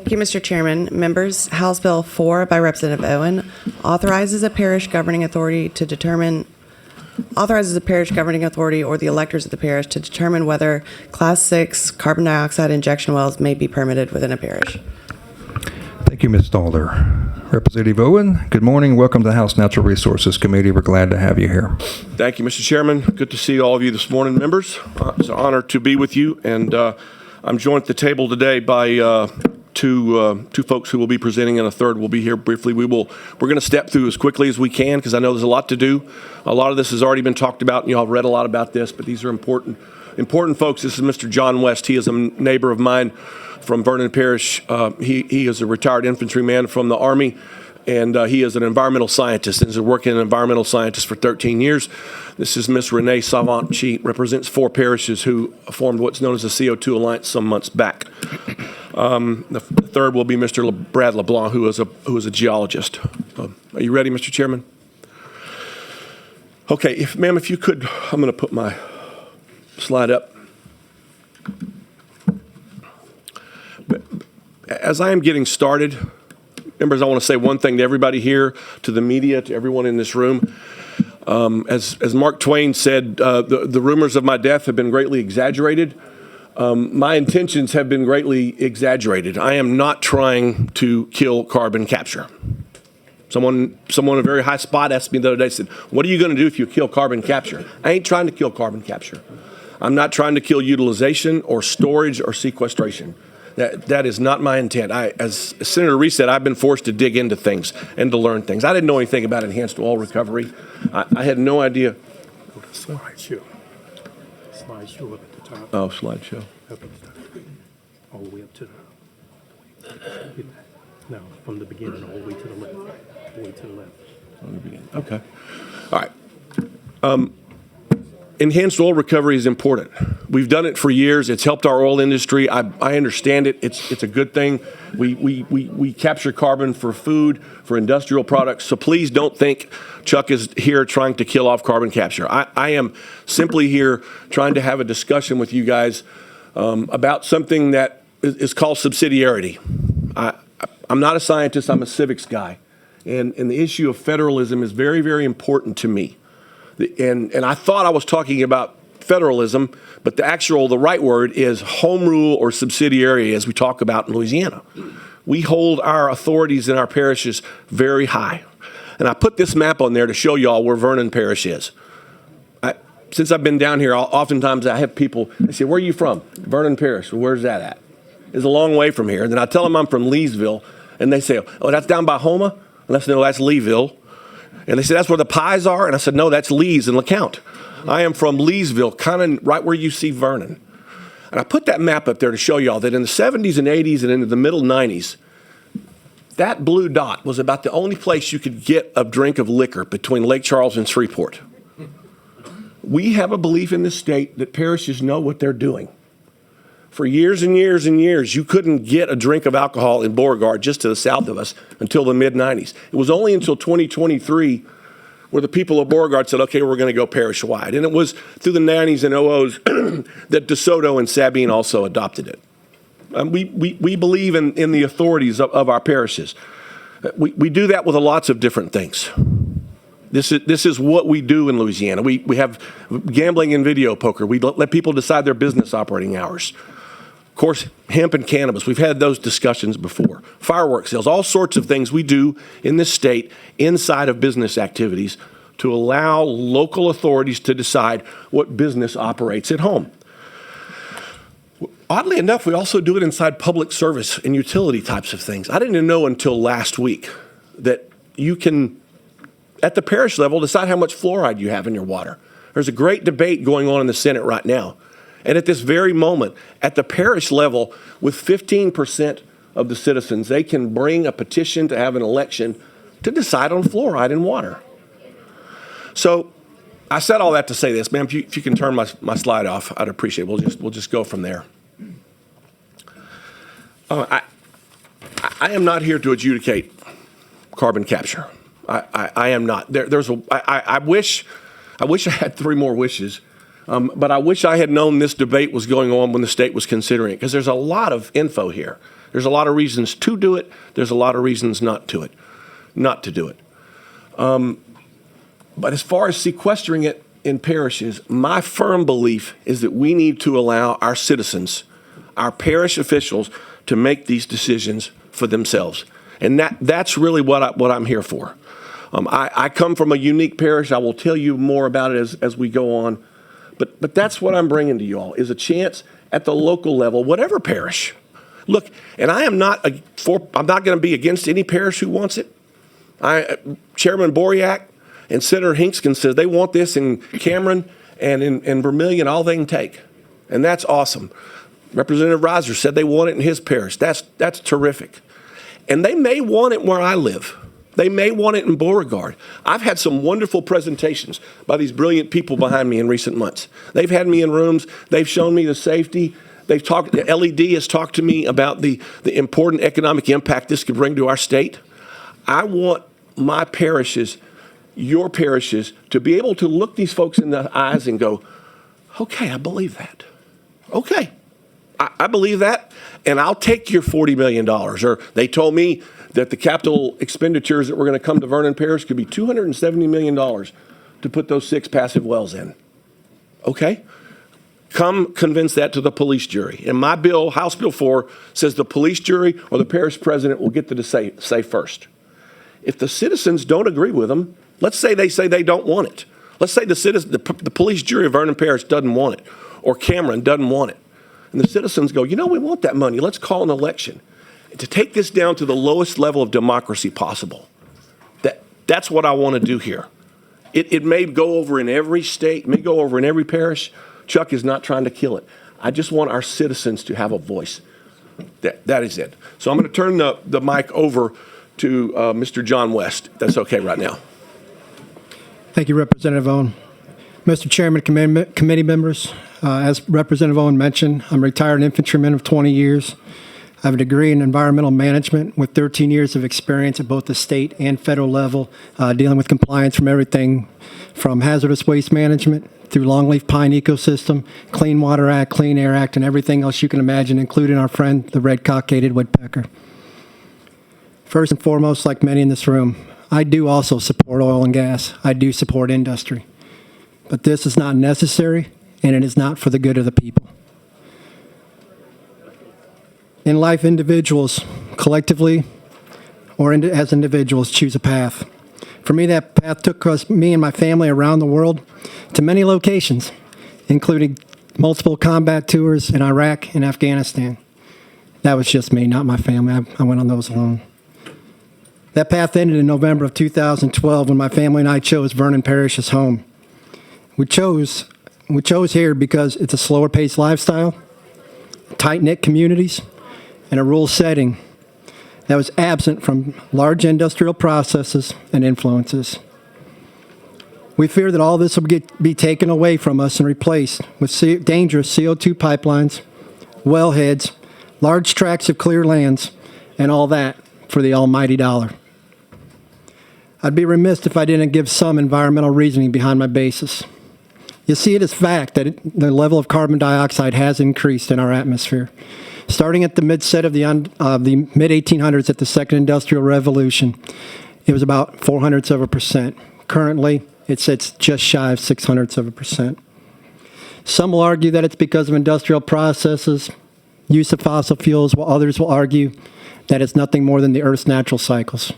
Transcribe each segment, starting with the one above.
Thank you, Mr. Chairman. Members, House Bill 4 by Representative Owen authorizes a parish governing authority or the electors of the parish to determine whether Class 6 carbon dioxide injection wells may be permitted within a parish. Thank you, Ms. Stalder. Representative Owen, good morning. Welcome to the House Natural Resources Committee. We're glad to have you here. Thank you, Mr. Chairman. Good to see all of you this morning, members. It's an honor to be with you, and I'm joined at the table today by two folks who will be presenting, and a third will be here briefly. We're going to step through as quickly as we can because I know there's a lot to do. A lot of this has already been talked about, and you all have read a lot about this, but these are important folks. This is Mr. John West. He is a neighbor of mine from Vernon Parish. He is a retired infantryman from the Army, and he is an environmental scientist and has been working as an environmental scientist for 13 years. This is Miss Renee Savant. She represents 4 parishes who formed what's known as the CO2 Alliance some months back. The third will be Mr. Brad LeBlanc, who is a geologist. Are you ready, Mr. Chairman? Okay, ma'am, if you could, I'm going to put my slide up. As I am getting started, members, I want to say one thing to everybody here, to the media, to everyone in this room. As Mark Twain said, the rumors of my death have been greatly exaggerated. My intentions have been greatly exaggerated. I am not trying to kill carbon capture. Someone a very high spot asked me the other day, said, what are you going to do if you kill carbon capture? I ain't trying to kill carbon capture. I'm not trying to kill utilization or storage or sequestration. That is not my intent. As Senator Reese said, I've been forced to dig into things and to learn things. I didn't know anything about enhanced oil recovery. I had no idea. Slideshow. Slideshow up at the top. Oh, slideshow. Up at the top. All the way up to the. No, from the beginning all the way to the left. All the way to the left. From the beginning. Okay. All right. Enhanced oil recovery is important. We've done it for years. It's helped our oil industry. I understand it. It's a good thing. We capture carbon for food, for industrial products. So please don't think Chuck is here trying to kill off carbon capture. I am simply here trying to have a discussion with you guys about something that is called subsidiarity. I'm not a scientist. I'm a civics guy. And the issue of federalism is very, very important to me. And I thought I was talking about federalism, but the right word is home rule or subsidiarity, as we talk about in Louisiana. We hold our authorities in our parishes very high. And I put this map on there to show y'all where Vernon Parish is. Since I've been down here, oftentimes I have people, they say, where are you from? Vernon Parish. Well, where's that at? It's a long way from here. And then I tell them I'm from Leesville, and they say, oh, that's down by Houma? And I say, no, that's Leeville. And they said, that's where the pies are? And I said, no, that's Lee's in LeCount. I am from Leesville, kind of right where you see Vernon. And I put that map up there to show y'all that in the 70s and 80s and into the middle 90s, that blue dot was about the only place you could get a drink of liquor between Lake Charles and Shreveport. We have a belief in this state that parishes know what they're doing. For years and years and years, you couldn't get a drink of alcohol in Beauregard, just to the south of us, until the mid-90s. It was only until 2023 where the people of Beauregard said, okay, we're going to go parish-wide. And it was through the 90s and 00s that DeSoto and Sabine also adopted it. We believe in the authorities of our parishes. We do that with lots of different things. This is what we do in Louisiana. We have gambling and video poker. We let people decide their business operating hours. Of course, hemp and cannabis, we've had those discussions before. Fireworks sales, all sorts of things we do in this state inside of business activities to allow local authorities to decide what business operates at home. Oddly enough, we also do it inside public service and utility types of things. I didn't know until last week that you can, at the parish level, decide how much fluoride you have in your water. There's a great debate going on in the Senate right now. And at this very moment, at the parish level, with 15% of the citizens, they can bring a petition to have an election to decide on fluoride in water. So I said all that to say this. Ma'am, if you can turn my slide off, I'd appreciate it. We'll just go from there. I am not here to adjudicate carbon capture. I am not. I wish I had 3 more wishes. But I wish I had known this debate was going on when the state was considering it, because there's a lot of info here. There's a lot of reasons to do it. There's a lot of reasons not to do it. But as far as sequestering it in parishes, my firm belief is that we need to allow our citizens, our parish officials, to make these decisions for themselves. And that's really what I'm here for. I come from a unique parish. I will tell you more about it as we go on. But that's what I'm bringing to you all, is a chance at the local level, whatever parish. Look, and I am not I'm not going to be against any parish who wants it. Chairman Boriak and Senator Hinkston says they want this in Cameron and in Vermilion, all they can take. And that's awesome. Representative Reiser said they want it in his parish. That's terrific. And they may want it where I live. They may want it in Beauregard. I've had some wonderful presentations by these brilliant people behind me in recent months. They've had me in rooms. They've shown me the safety. LED has talked to me about the important economic impact this could bring to our state. I want my parishes, your parishes, to be able to look these folks in the eyes and go, okay, I believe that. Okay, I believe that, and I'll take your $40 million. Or they told me that the capital expenditures that were going to come to Vernon Parish could be $270 million to put those 6 passive wells in. Okay? Come convince that to the police jury. And my bill, House Bill 4, says the police jury or the parish president will get to say first. If the citizens don't agree with them, let's say they don't want it. Let's say the police jury of Vernon Parish doesn't want it, or Cameron doesn't want it. And the citizens go, we want that money. Let's call an election. To take this down to the lowest level of democracy possible. That's what I want to do here. It may go over in every state, may go over in every parish. Chuck is not trying to kill it. I just want our citizens to have a voice. That is it. So I'm going to turn the mic over to Mr. John West. That's okay right now. Thank you, Representative Owen. Mr. Chairman, committee members, as Representative Owen mentioned, I'm a retired infantryman of 20 years. I have a degree in environmental management with 13 years of experience at both the state and federal level, dealing with compliance from everything from hazardous waste management through longleaf pine ecosystem, Clean Water Act, Clean Air Act, and everything else you can imagine, including our friend, the red-cockaded woodpecker. First and foremost, like many in this room, I do also support oil and gas. I do support industry. But this is not necessary, and it is not for the good of the people. In life, individuals, collectively or as individuals, choose a path. For me, that path took me and my family around the world to many locations, including multiple combat tours in Iraq and Afghanistan. That was just me, not my family. I went on those alone. That path ended in November of 2012 when my family and I chose Vernon Parish as home. We chose here because it's a slower paced lifestyle, tight-knit communities, and a rural setting that was absent from large industrial processes and influences. We fear that all this will be taken away from us and replaced with dangerous CO2 pipelines, wellheads, large tracts of clear lands, and all that for the almighty dollar. I'd be remiss if I didn't give some environmental reasoning behind my basis. You see, it is fact that the level of carbon dioxide has increased in our atmosphere. Starting at the mid-set of the mid-1800s at the Second Industrial Revolution, it was about 0.04%. Currently, it sits just shy of 0.06%. Some will argue that it's because of industrial processes, use of fossil fuels, while others will argue that it's nothing more than the Earth's natural cycles.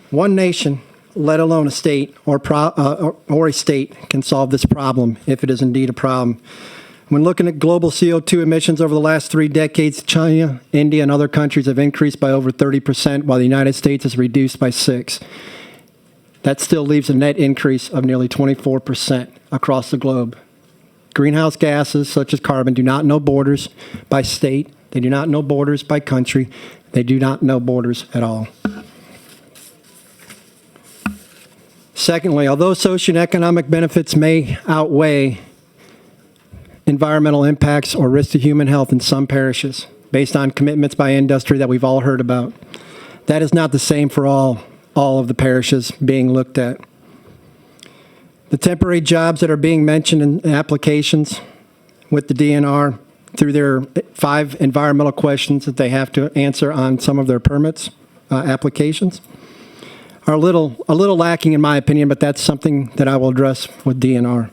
One nation, let alone a state or a state, can solve this problem if it is indeed a problem. When looking at global CO2 emissions over the last 3 decades, China, India, and other countries have increased by over 30%, while the United States has reduced by 6%. That still leaves a net increase of nearly 24% across the globe. Greenhouse gases, such as carbon, do not know borders by state. They do not know borders by country. They do not know borders at all. Secondly, although socioeconomic benefits may outweigh environmental impacts or risk to human health in some parishes, based on commitments by industry that we've all heard about, that is not the same for all of the parishes being looked at. The temporary jobs that are being mentioned in applications with the DNR through their 5 environmental questions that they have to answer on some of their permits applications are a little lacking in my opinion, but that's something that I will address with DNR.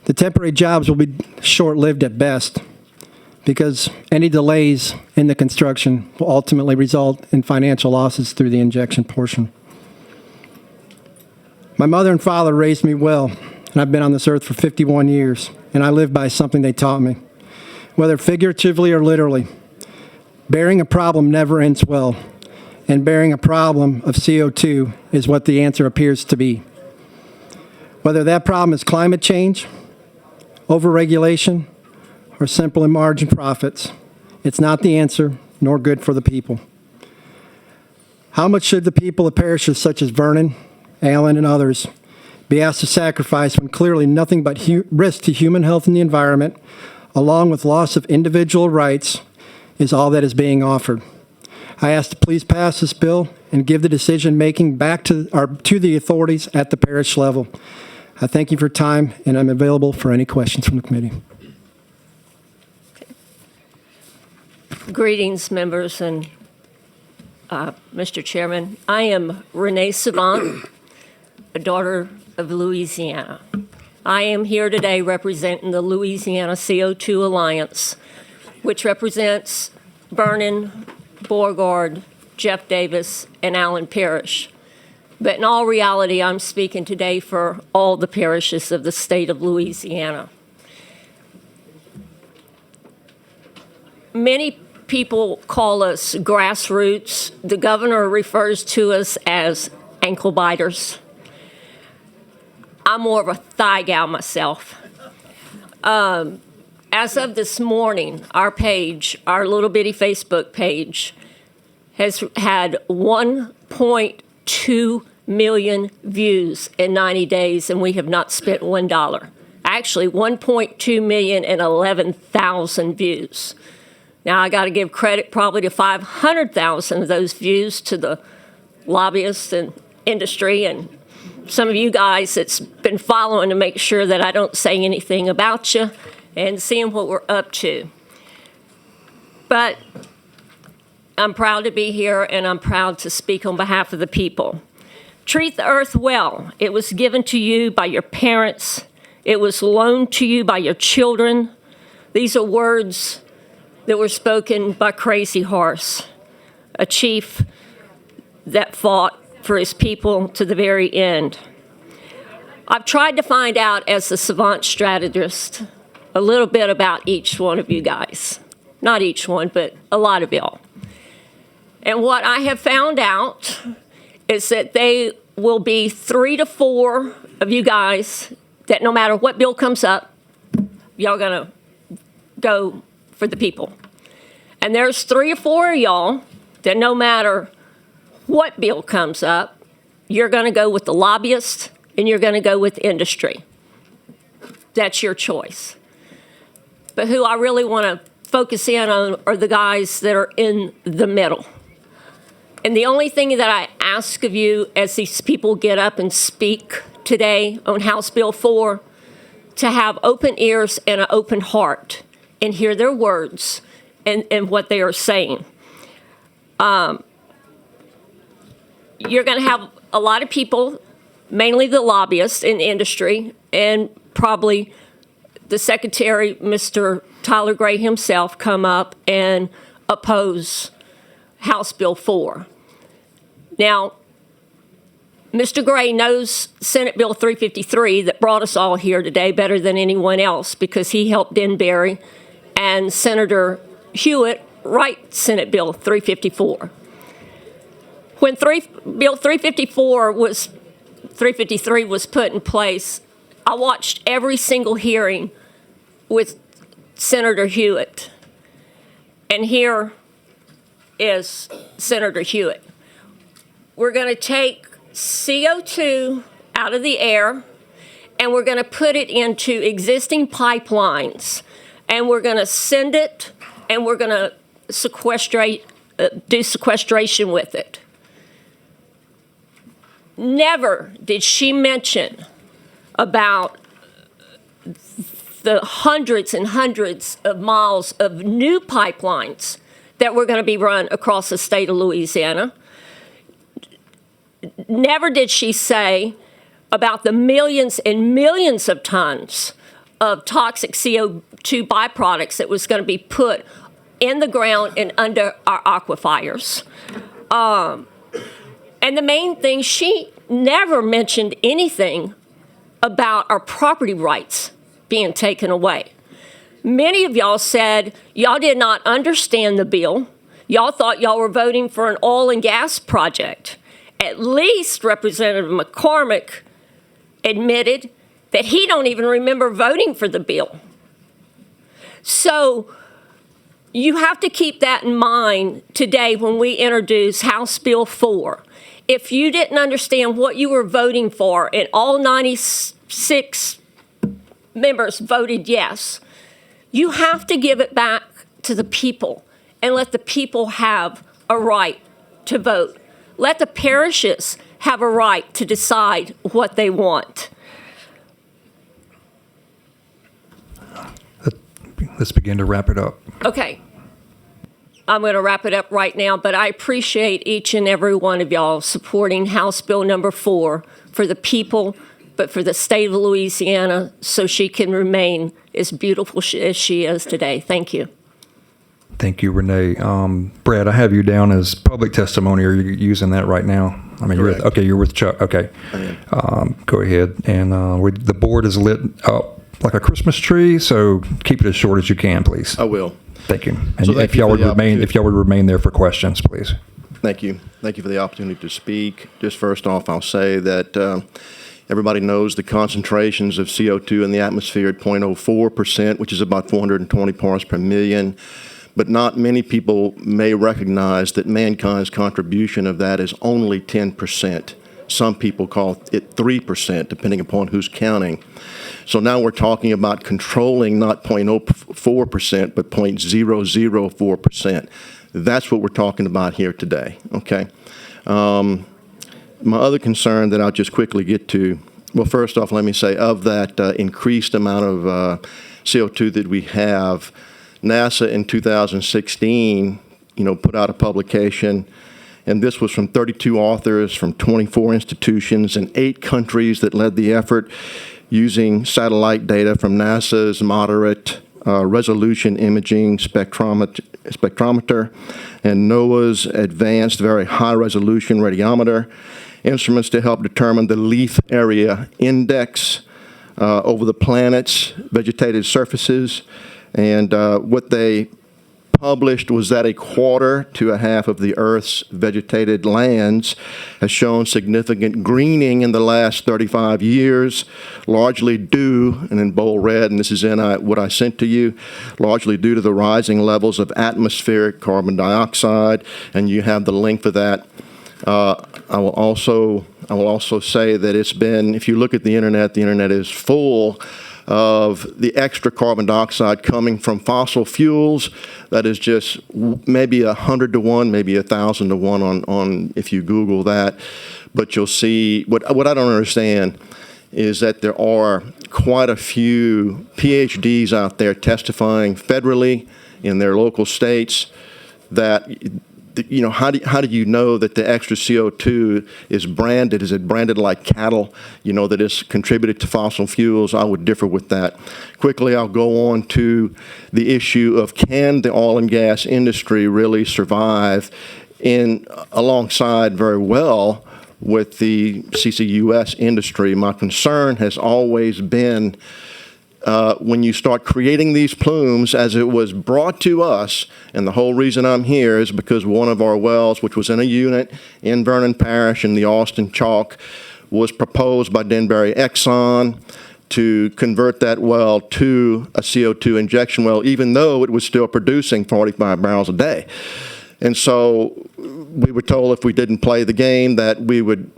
The temporary jobs will be short-lived at best because any delays in the construction will ultimately result in financial losses through the injection portion. My mother and father raised me well, and I've been on this earth for 51 years, and I live by something they taught me. Whether figuratively or literally, bearing a problem never ends well, and bearing a problem of CO2 is what the answer appears to be. Whether that problem is climate change, overregulation, or simple margin profits, it's not the answer, nor good for the people. How much should the people of parishes such as Vernon, Allen, and others be asked to sacrifice when clearly nothing but risk to human health and the environment, along with loss of individual rights, is all that is being offered? I ask to please pass this bill and give the decision-making back to the authorities at the parish level. I thank you for your time, and I'm available for any questions from the committee. Greetings, members and Mr. Chairman. I am Renee Savant, a daughter of Louisiana. I am here today representing the Louisiana CO2 Alliance, which represents Vernon, Beauregard, Jeff Davis, and Allen Parish. But in all reality, I'm speaking today for all the parishes of the state of Louisiana. Many people call us grassroots. The governor refers to us as ankle biters. I'm more of a thigh gal myself. As of this morning, our page, our little bitty Facebook page, has had 1.2 million views in 90 days, and we have not spent $1. Actually, 1.2 million and 11,000 views. Now, I got to give credit probably to 500,000 of those views to the lobbyists and industry and some of you guys that's been following to make sure that I don't say anything about you and seeing what we're up to. But I'm proud to be here, and I'm proud to speak on behalf of the people. Treat the earth well. It was given to you by your parents. It was loaned to you by your children. These are words that were spoken by Crazy Horse, a chief that fought for his people to the very end. I've tried to find out, as a savant strategist, a little bit about each one of you guys. Not each one, but a lot of y'all. And what I have found out is that they will be 3 to 4 of you guys that no matter what bill comes up, y'all gonna go for the people. And there's 3 or 4 of y'all that no matter what bill comes up, you're gonna go with the lobbyists and you're gonna go with industry. That's your choice. But who I really wanna focus in on are the guys that are in the middle. And the only thing that I ask of you as these people get up and speak today on House Bill 4, to have open ears and an open heart and hear their words and what they are saying. You're going to have a lot of people, mainly the lobbyists in industry, and probably the Secretary, Mr. Tyler Gray himself, come up and oppose House Bill 4. Now, Mr. Gray knows Senate Bill 353 that brought us all here today better than anyone else because he helped Denbury and Senator Hewitt write Senate Bill 354. When Bill 353 was put in place, I watched every single hearing with Senator Hewitt. And here is Senator Hewitt. We're going to take CO2 out of the air, and we're going to put it into existing pipelines, and we're going to send it, and we're going to do sequestration with it. Never did she mention about the hundreds and hundreds of miles of new pipelines that were going to be run across the state of Louisiana. Never did she say about the millions and millions of tons of toxic CO2 byproducts that was going to be put in the ground and under our aquifers. And the main thing, she never mentioned anything about our property rights being taken away. Many of y'all said y'all did not understand the bill. Y'all thought y'all were voting for an oil and gas project. At least Representative McCormick admitted that he don't even remember voting for the bill. So you have to keep that in mind today when we introduce House Bill 4. If you didn't understand what you were voting for and all 96 members voted yes, you have to give it back to the people and let the people have a right to vote. Let the parishes have a right to decide what they want. Let's begin to wrap it up. Okay. I'm going to wrap it up right now, but I appreciate each and every one of y'all supporting House Bill number 4 for the people, but for the state of Louisiana, so she can remain as beautiful as she is today. Thank you. Thank you, Renee. Brad, I have you down as public testimony. Are you using that right now? I mean, Correct. you're with Chuck. Okay. Go ahead. And the board is lit up like a Christmas tree, so keep it as short as you can, please. I will. Thank you. And So thank if you y'all for would the remain, opportunity. if y'all would remain there for questions, please. Thank you. Thank you for the opportunity to speak. Just first off, I'll say that everybody knows the concentrations of CO2 in the atmosphere at 0.04%, which is about 420 parts per million. But not many people may recognize that mankind's contribution of that is only 10%. Some people call it 3%, depending upon who's counting. So now we're talking about controlling not 0.04%, but 0.004%. That's what we're talking about here today, okay? My other concern that I'll just quickly get to, well, first off, let me say, of that increased amount of CO2 that we have, NASA in 2016, put out a publication, and this was from 32 authors from 24 institutions in 8 countries that led the effort using satellite data from NASA's moderate resolution imaging spectrometer and NOAA's advanced very high resolution radiometer, instruments to help determine the leaf area index over the planet's vegetated surfaces. And what they published was that 1/4 to 1/2 of the Earth's vegetated lands has shown significant greening in the last 35 years, largely due, and in bold red, and this is in what I sent to you, largely due to the rising levels of atmospheric carbon dioxide, and you have the link for that. I will also say that it's been, if you look at the internet is full of the extra carbon dioxide coming from fossil fuels. That is just maybe 100 to 1, maybe 1,000 to 1 on if you Google that. But you'll see, what I don't understand is that there are quite a few PhDs out there testifying federally in their local states that, how do you know that the extra CO2 is branded? Is it branded like cattle, that it's contributed to fossil fuels? I would differ with that. Quickly, I'll go on to the issue of, can the oil and gas industry really survive alongside very well with the CCUS industry? My concern has always been when you start creating these plumes, as it was brought to us, and the whole reason I'm here is because one of our wells, which was in a unit in Vernon Parish in the Austin Chalk, was proposed by Denbury Exxon to convert that well to a CO2 injection well, even though it was still producing 45 barrels a day. And so we were told if we didn't play the game that we would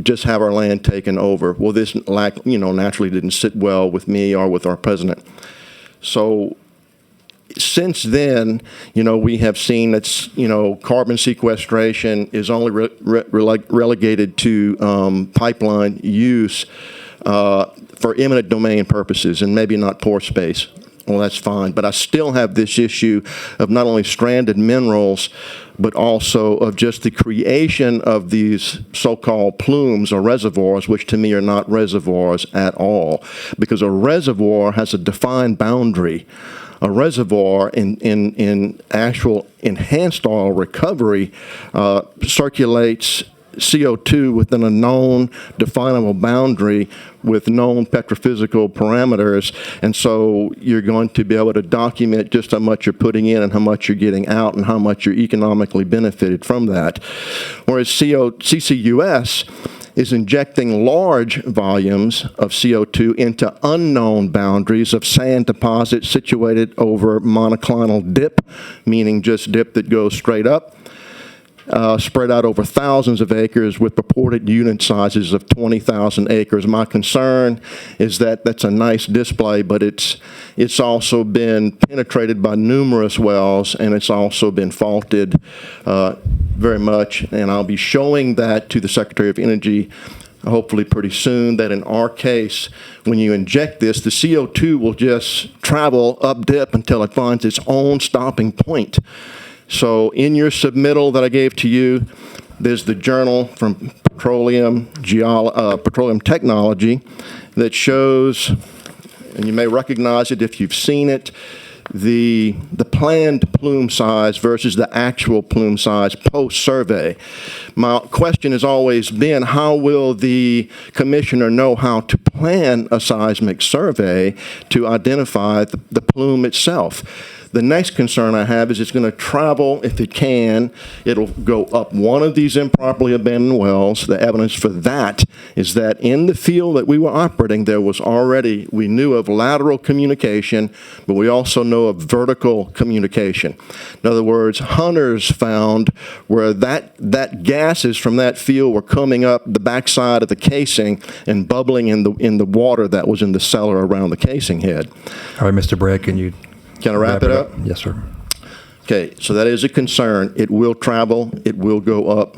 just have our land taken over. Well, this naturally didn't sit well with me or with our president. So since then, we have seen that, carbon sequestration is only relegated to pipeline use. for eminent domain purposes and maybe not pore space. Well, that's fine, but I still have this issue of not only stranded minerals, but also of just the creation of these so-called plumes or reservoirs, which to me are not reservoirs at all, because a reservoir has a defined boundary. A reservoir in actual enhanced oil recovery circulates CO2 within a known definable boundary with known petrophysical parameters, and so you're going to be able to document just how much you're putting in and how much you're getting out and how much you're economically benefited from that. Whereas CCUS is injecting large volumes of CO2 into unknown boundaries of sand deposits situated over monoclinal dip, meaning just dip that goes straight up, spread out over thousands of acres with purported unit sizes of 20,000 acres. My concern is that that's a nice display, but it's also been penetrated by numerous wells, and it's also been faulted very much. And I'll be showing that to the Secretary of Energy hopefully pretty soon, that in our case, when you inject this, the CO2 will just travel up dip until it finds its own stopping point. So in your submittal that I gave to you, there's the journal from Petroleum Technology that shows, and you may recognize it if you've seen it, the planned plume size versus the actual plume size post-survey. My question has always been, how will the commissioner know how to plan a seismic survey to identify the plume itself? The next concern I have is it's going to travel, if it can, it'll go up one of these improperly abandoned wells. The evidence for that is that in the field that we were operating, there was already, we knew of lateral communication, but we also know of vertical communication. In other words, hunters found where that gases from that field were coming up the backside of the casing and bubbling in the water that was in the cellar around the casing head. All right, Mr. Bragg, can you Can I wrap it up? Yes, sir. Okay, so that is a concern. It will travel, it will go up.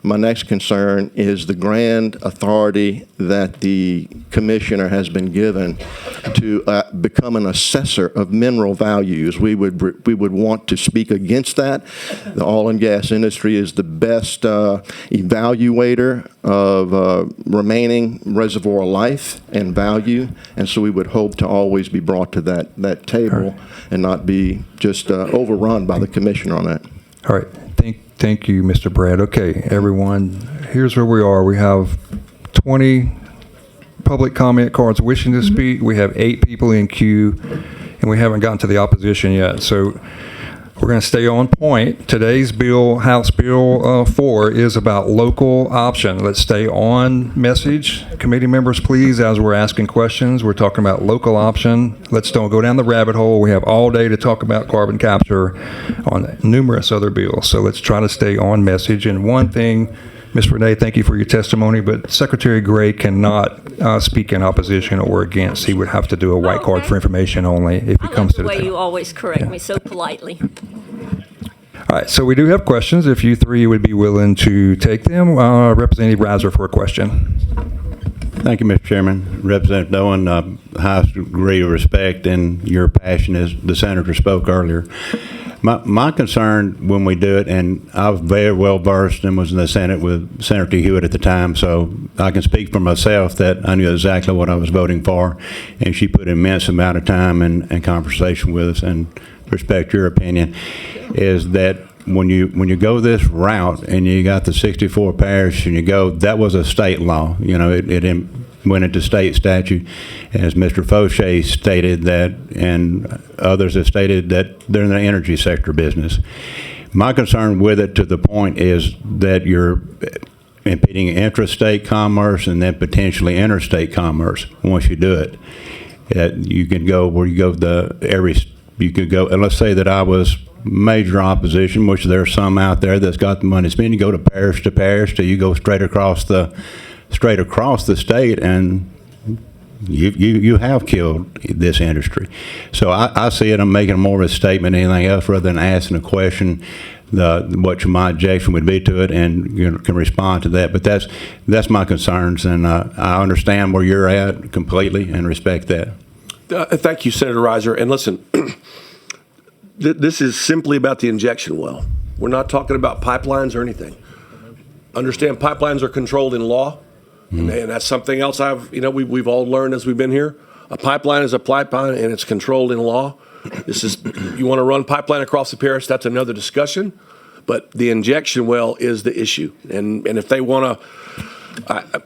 My next concern is the grand authority that the commissioner has been given to become an assessor of mineral values. We would want to speak against that. The oil and gas industry is the best evaluator of remaining reservoir life and value, and so we would hope to always be brought to that table and not be just overrun by the commissioner on that. All right. Thank you, Mr. Brad. Okay, everyone, here's where we are. We have 20 public comment cards wishing to speak. We have 8 people in queue, and we haven't gotten to the opposition yet. So we're going to stay on point. Today's bill, House Bill 4, is about local option. Let's stay on message. Committee members, please, as we're asking questions, we're talking about local option. Let's don't go down the rabbit hole. We have all day to talk about carbon capture on numerous other bills. So let's try to stay on message. And one thing, Ms. Renee, thank you for your testimony, but Secretary Gray cannot speak in opposition or against. He would have to do a white card for information only if he comes to the I like the way table. you always correct me so politely. All right, so we do have questions. If you three would be willing to take them. Representative Reiser for a question. Thank you, Mr. Chairman. Representative Doan, highest degree of respect and your passion as the senator spoke earlier. My concern when we do it, and I was very well versed and was in the Senate with Senator Hewitt at the time, so I can speak for myself that I knew exactly what I was voting for, and she put an immense amount of time and conversation with us, and respect your opinion, is that when you go this route and you got the 64 parishes and you go, that was a state law. You know, it went into state statute, as Mr. Fauché stated that, and others have stated that they're in the energy sector business. My concern with it to the point is that you're impeding intrastate commerce and then potentially interstate commerce once you do it. You can go where you go you could go, and let's say that I was major opposition, which there's some out there that's got the money to spend. You go to parish till you go straight across the state, and you have killed this industry. So I see it, I'm making more of a statement than anything else rather than asking a question. what my objection would be to it, and can respond to that. But that's my concerns, and I understand where you're at completely and respect that. Thank you, Senator Reiser. And listen, this is simply about the injection well. We're not talking about pipelines or anything. Understand pipelines are controlled in law, and that's something else we've all learned as we've been here. A pipeline is a pipeline, and it's controlled in law. You want to run pipeline across the parish, that's another discussion. But the injection well is the issue. And if they want to,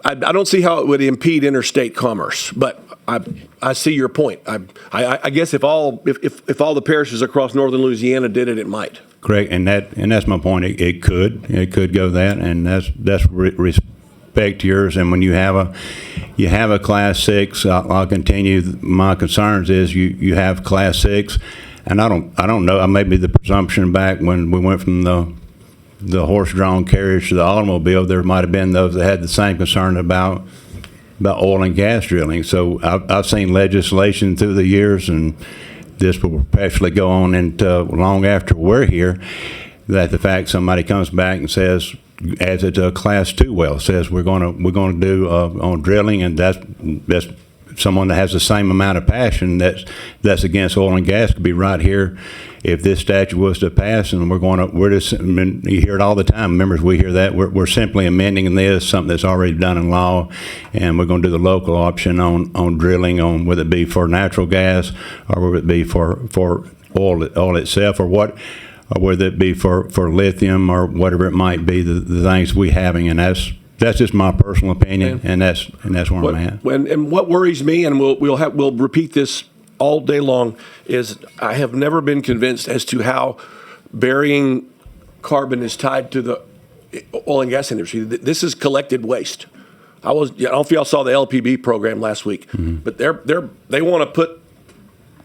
I don't see how it would impede interstate commerce, but I see your point. I guess if all the parishes across northern Louisiana did it, it might. Correct, and that's my point. It could go that, and that's respect to yours. And when you have a Class 6, I'll continue. My concerns is you have Class 6, and I don't know. Maybe the presumption back when we went from the horse-drawn carriage to the automobile, there might have been those that had the same concern about oil and gas drilling. So I've seen legislation through the years, and this will perpetually go on into long after we're here, that the fact somebody comes back and says, adds it to a Class 2 well, says we're going to do on drilling, and that's someone that has the same amount of passion that's against oil and gas could be right here if this statute was to pass, and you hear it all the time. Members, we hear that. We're simply amending this, something that's already done in law, and we're going to do the local option on drilling, on whether it be for natural gas or whether it be for oil itself, or whether it be for lithium or whatever it might be, the things we having, and that's just my personal opinion, and that's where I'm at. And what worries me, and we'll repeat this all day long, is I have never been convinced as to how burying carbon is tied to the oil and gas industry. This is collected waste. I don't know if y'all saw the LPB program last week, but they want to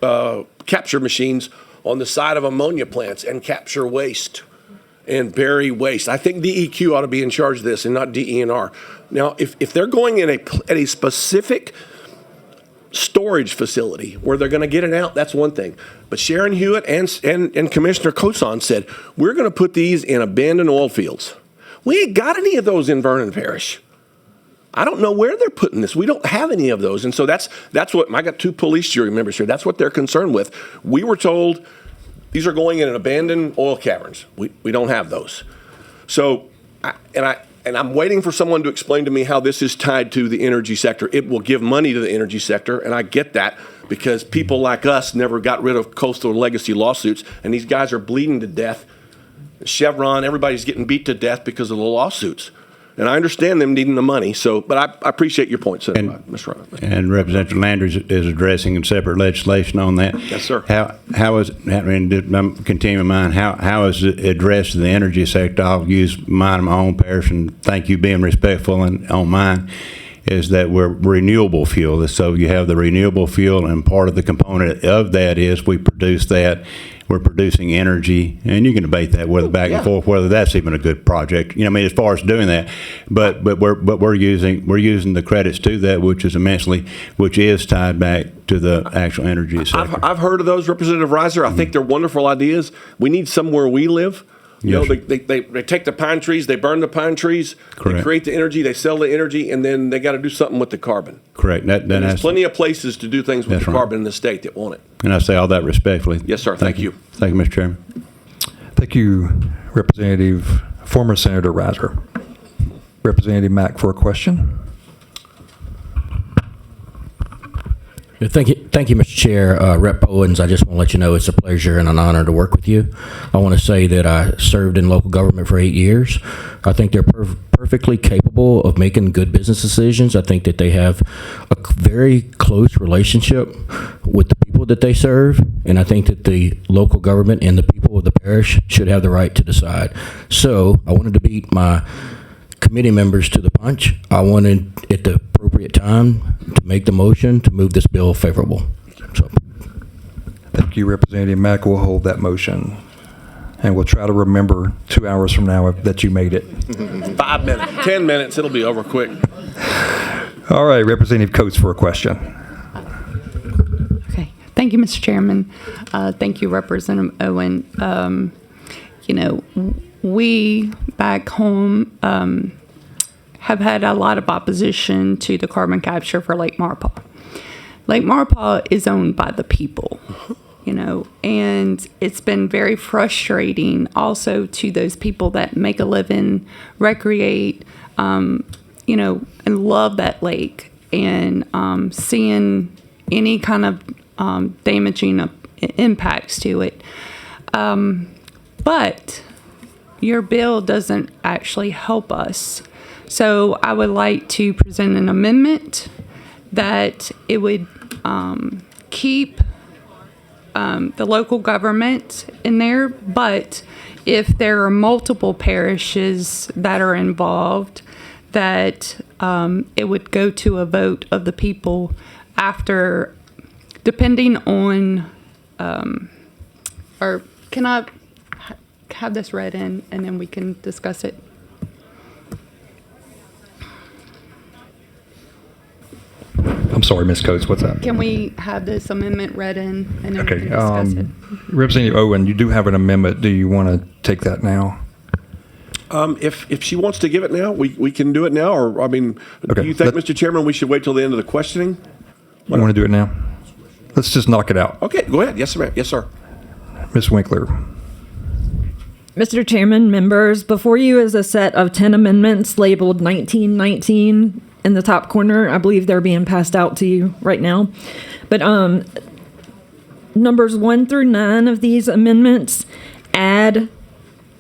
put capture machines on the side of ammonia plants and capture waste and bury waste. I think DEQ ought to be in charge of this and not DENR. Now, if they're going in at a specific storage facility where they're going to get it out, that's one thing. But Sharon Hewitt and Commissioner Coson said, we're going to put these in abandoned oil fields. We ain't got any of those in Vernon Parish. I don't know where they're putting this. We don't have any of those. And so that's what, I got 2 police jury members here. That's what they're concerned with. We were told these are going in abandoned oil caverns. We don't have those. So, I'm waiting for someone to explain to me how this is tied to the energy sector. It will give money to the energy sector, and I get that because people like us never got rid of coastal legacy lawsuits, and these guys are bleeding to death. Chevron, everybody's getting beat to death because of the lawsuits. And I understand them needing the money. So, but I appreciate your point, Senator. And Representative Landry is addressing in separate legislation on that. Yes, sir. How is, I'm continuing mine, how is it addressed in the energy sector? I'll use mine in my own parish, and thank you being respectful on mine, is that we're renewable fuel. So you have the renewable fuel, and part of the component of that is we produce that. We're producing energy, and you can debate that whether back and forth whether that's even a good project. As far as doing that, but we're using the credits to that, which is tied back to the actual energy sector. I've heard of those, Representative Reiser. I think they're wonderful ideas. We need somewhere we live. They take the pine trees, they burn the pine trees, Correct. They create the energy, they sell the energy, and then they got to do something with the carbon. Correct. There's plenty of places to do things with the carbon in the state that want it. And I say all that respectfully. Yes, sir. Thank you. Thank you, Mr. Chairman. Thank you, Representative, former Senator Reiser. Representative Mack for a question. Thank you, Mr. Chair. Rep. Owens, I just want to let you know it's a pleasure and an honor to work with you. I want to say that I served in local government for 8 years. I think they're perfectly capable of making good business decisions. I think that they have a very close relationship with the people that they serve, and I think that the local government and the people of the parish should have the right to decide. So I wanted to beat my committee members to the punch. I wanted at the appropriate time to make the motion to move this bill favorable. So. Thank you, Representative Mack. We'll hold that motion. And we'll try to remember 2 hours from now that you made it. 5 minutes, 10 minutes, it'll be over quick. All right, Representative Coates for a question. Okay. Thank you, Mr. Chairman. Thank you, Representative Owen. you know, we back home have had a lot of opposition to the carbon capture for Lake Maurepas. Lake Maurepas is owned by the people, you know, and it's been very frustrating also to those people that make a living, recreate, you know, and love that lake, and seeing any kind of damaging impacts to it. But your bill doesn't actually help us. So I would like to present an amendment that it would keep the local government in there, but if there are multiple parishes that are involved, that it would go to a vote of the people after, depending on, or can I have this read in and then we can discuss it? I'm sorry, Ms. Coates, what's that? Can we have this amendment read in and then we Okay, can discuss it? Representative Owen, you do have an amendment. Do you want to take that now? If she wants to give it now, we can do it now, or, I mean, Okay, do you think, let- Mr. Chairman, we should wait till the end of the questioning? You want to do it now? Let's just knock it out. Okay, go ahead. Yes, ma'am. Yes, sir. Ms. Winkler. Mr. Chairman, members, before you is a set of 10 amendments labeled 1919 in the top corner. I believe they're being passed out to you right now. But numbers 1 through 9 of these amendments add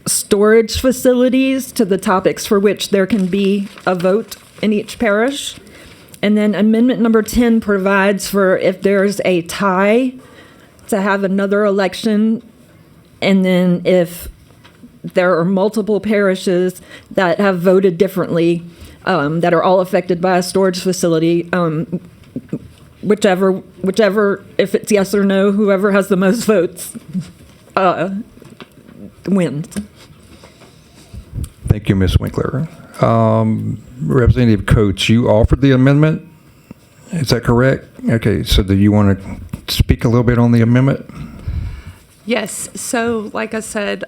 storage facilities to the topics for which there can be a vote in each parish. And then amendment number 10 provides for, if there's a tie, to have another election. And then if there are multiple parishes that have voted differently, that are all affected by a storage facility, whichever, if it's yes or no, whoever has the most votes wins. Thank you, Ms. Winkler. Representative Coates, you offered the amendment? Is that correct? Okay, so do you want to speak a little bit on the amendment? Yes, so like I said,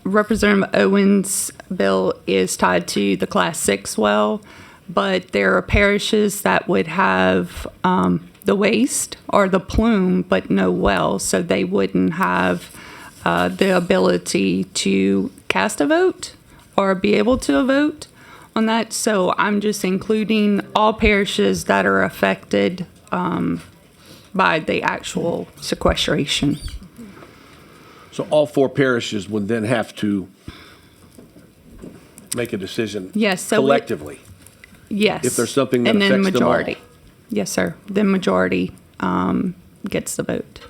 Representative Owen's bill is tied to the Class 6 well, but there are parishes that would have the waste or the plume, but no well, so they wouldn't have the ability to cast a vote or be able to vote on that. So I'm just including all parishes that are affected by the actual sequestration. So all 4 parishes would then have to make a decision Yes, so collectively. Yes. If there's something that and then affects them all. majority. Yes, sir. Then majority gets the vote.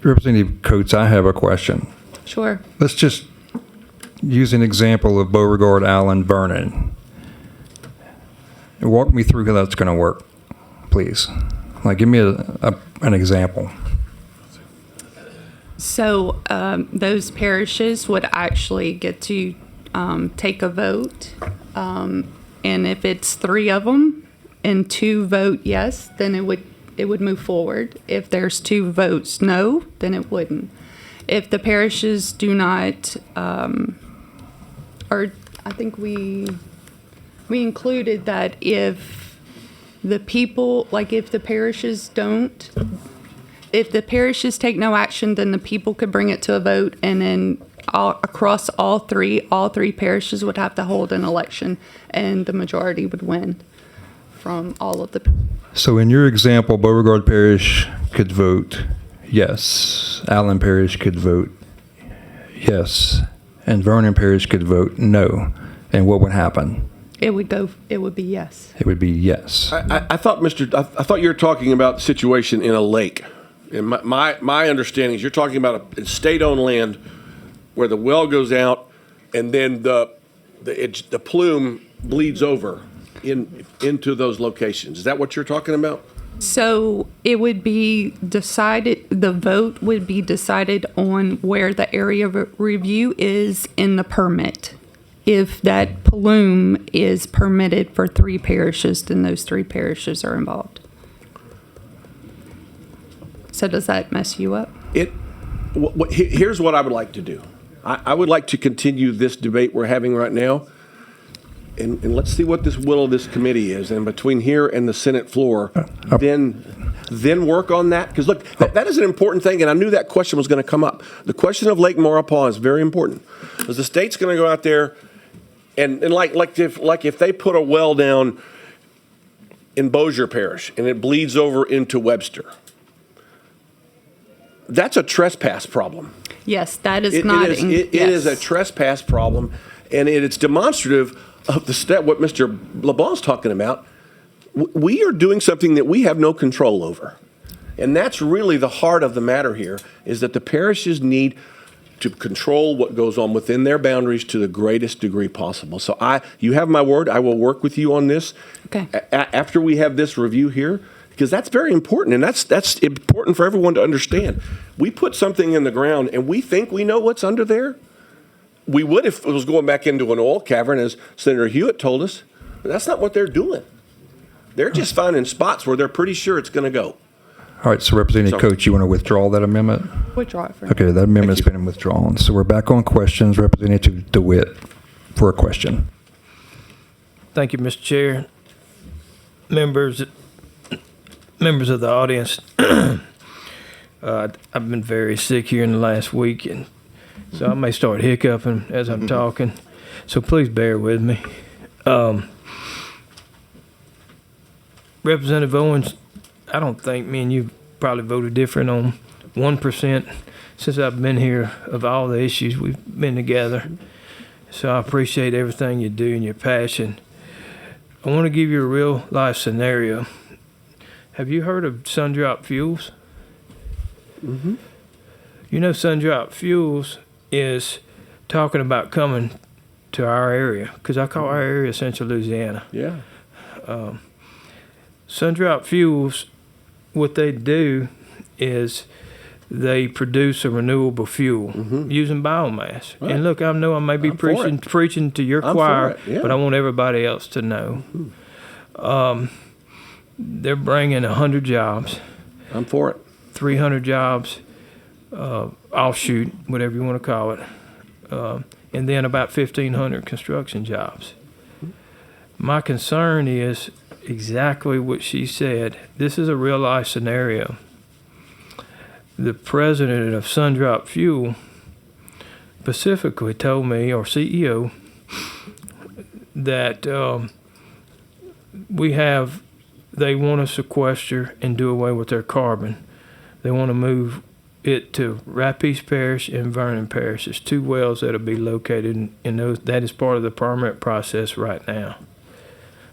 Representative Coates, I have a question. Sure. Let's just use an example of Beauregard, Allen, Vernon. Walk me through how that's going to work, please. Like, give me an example. So those parishes would actually get to take a vote. And if it's 3 of them and 2 vote yes, then it would move forward. If there's 2 votes no, then it wouldn't. If the parishes do not, or I think we included that if the people, like if the parishes don't, if the parishes take no action, then the people could bring it to a vote, and then across all three parishes would have to hold an election, and the majority would win from all of the. So in your example, Beauregard Parish could vote yes, Allen Parish could vote yes, and Vernon Parish could vote no. And what would happen? It would be yes. It would be yes. I thought, I thought you were talking about the situation in a lake. And my understanding is you're talking about a state-owned land where the well goes out and then the plume bleeds over into those locations. Is that what you're talking about? So it would be decided, the vote would be decided on where the area of review is in the permit. If that plume is permitted for 3 parishes, then those 3 parishes are involved. So does that mess you up? Here's what I would like to do. I would like to continue this debate we're having right now, and let's see what this will of this committee is. And between here and the Senate floor, then work on that. Because look, that is an important thing, and I knew that question was going to come up. The question of Lake Maurepas is very important, because the state's going to go out there and like if they put a well down in Bossier Parish and it bleeds over into Webster, that's a trespass problem. Yes, that is It not. is is a trespass problem, and it's demonstrative of the step what Mr. LeBlanc's talking about. We are doing something that we have no control over, and that's really the heart of the matter here. Is that the parishes need to control what goes on within their boundaries to the greatest degree possible. So you have my word. I will work with you on this. Okay. After we have this review here, because that's very important, and that's important for everyone to understand. We put something in the ground, and we think we know what's under there. We would if it was going back into an oil cavern, as Senator Hewitt told us. But that's not what they're doing. They're just finding spots where they're pretty sure it's going to go. All right, so Representative Coates, you want to withdraw that amendment? Withdraw it for Okay, that amendment's been withdrawn. So we're back on questions. Representative DeWitt for a question. Thank you, Mr. Chair. Members of the audience, I've been very sick here in the last week, and so I may start hiccuping as I'm talking. So please bear with me. Representative Owens, I don't think me and you probably voted different on 1% since I've been here of all the issues we've been together. So I appreciate everything you do and your passion. I want to give you a real life scenario. Have you heard of Sundrop Fuels? Mm-hmm. You know, Sundrop Fuels is talking about coming to our area, because I call our area Central Louisiana. Yeah. Sundrop Fuels, what they do is they produce a renewable fuel using biomass. Right. And look, I know I may be I'm for preaching to your I'm for choir, it, yeah. but I want everybody else to know. They're bringing 100 jobs, I'm for it. 300 jobs, offshoot, whatever you want to call it, and then about 1,500 construction jobs. My concern is exactly what she said. This is a real life scenario. The president of Sundrop Fuel specifically told me, or CEO, that they want to sequester and do away with their carbon. They want to move it to Rapides Parish and Vernon Parish. It's 2 wells that'll be located in those. That is part of the permit process right now.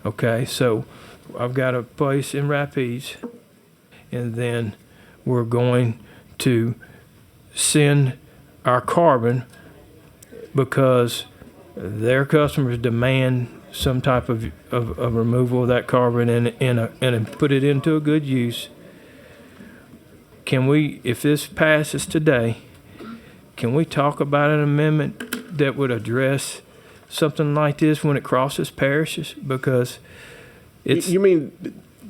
Okay, so I've got a place in Rapides, and then we're going to send our carbon because their customers demand some type of removal of that carbon and put it into a good use. Can we, if this passes today, can we talk about an amendment that would address something like this when it crosses parishes? Because it's... You mean...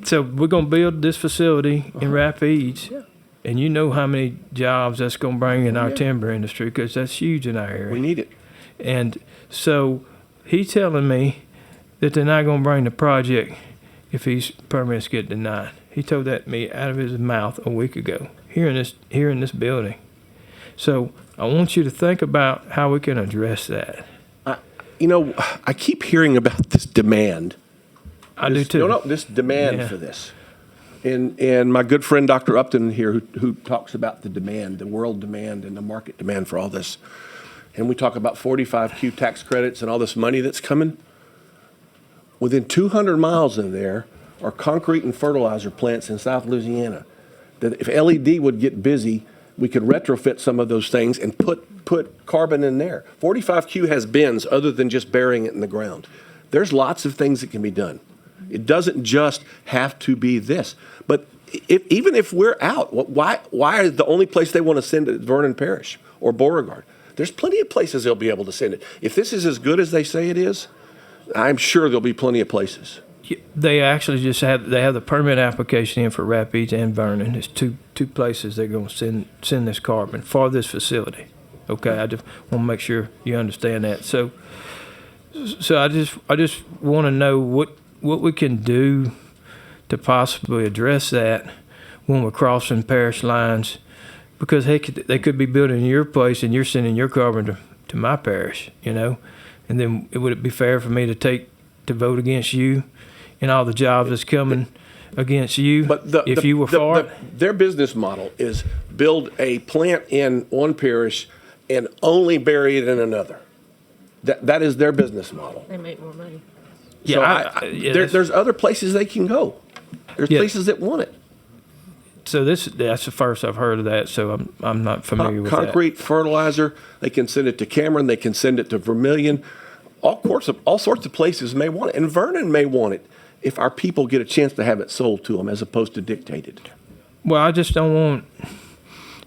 So we're going to build this facility in Rapides, and you know how many jobs that's going to bring in our timber industry, because that's huge in our area. We need it. And so he's telling me that they're not going to bring the project if his permits get denied. He told that to me out of his mouth a week ago here in this building. So I want you to think about how we can address that. I keep hearing about this demand. I do too. No, this demand for this. And my good friend Dr. Upton here, who talks about the demand, the world demand and the market demand for all this. And we talk about 45Q tax credits and all this money that's coming. Within 200 miles of there are concrete and fertilizer plants in South Louisiana. That if LED would get busy, we could retrofit some of those things and put carbon in there. 45Q has bins other than just burying it in the ground. There's lots of things that can be done. It doesn't just have to be this. But even if we're out, why are the only place they want to send it Vernon Parish or Beauregard? There's plenty of places they'll be able to send it. If this is as good as they say it is, I'm sure there'll be plenty of places. They actually just have the permit application in for Rapides and Vernon. It's two places they're going to send this carbon for this facility. Okay, I just want to make sure you understand that. So I just want to know what we can do to possibly address that when we're crossing parish lines, because they could be building your place and you're sending your carbon to my parish, and then would it be fair for me to vote against you and all the jobs that's coming against you if you were for it? Their business model is build a plant in one parish and only bury it in another. That is their business model. They make more money. Yeah, So there's other places they can go. There's places that want it. So that's the first I've heard of that. So I'm not familiar with that. Concrete, fertilizer. They can send it to Cameron. They can send it to Vermilion. All sorts of places may want it, and Vernon may want it if our people get a chance to have it sold to them as opposed to dictated. Well, I just don't want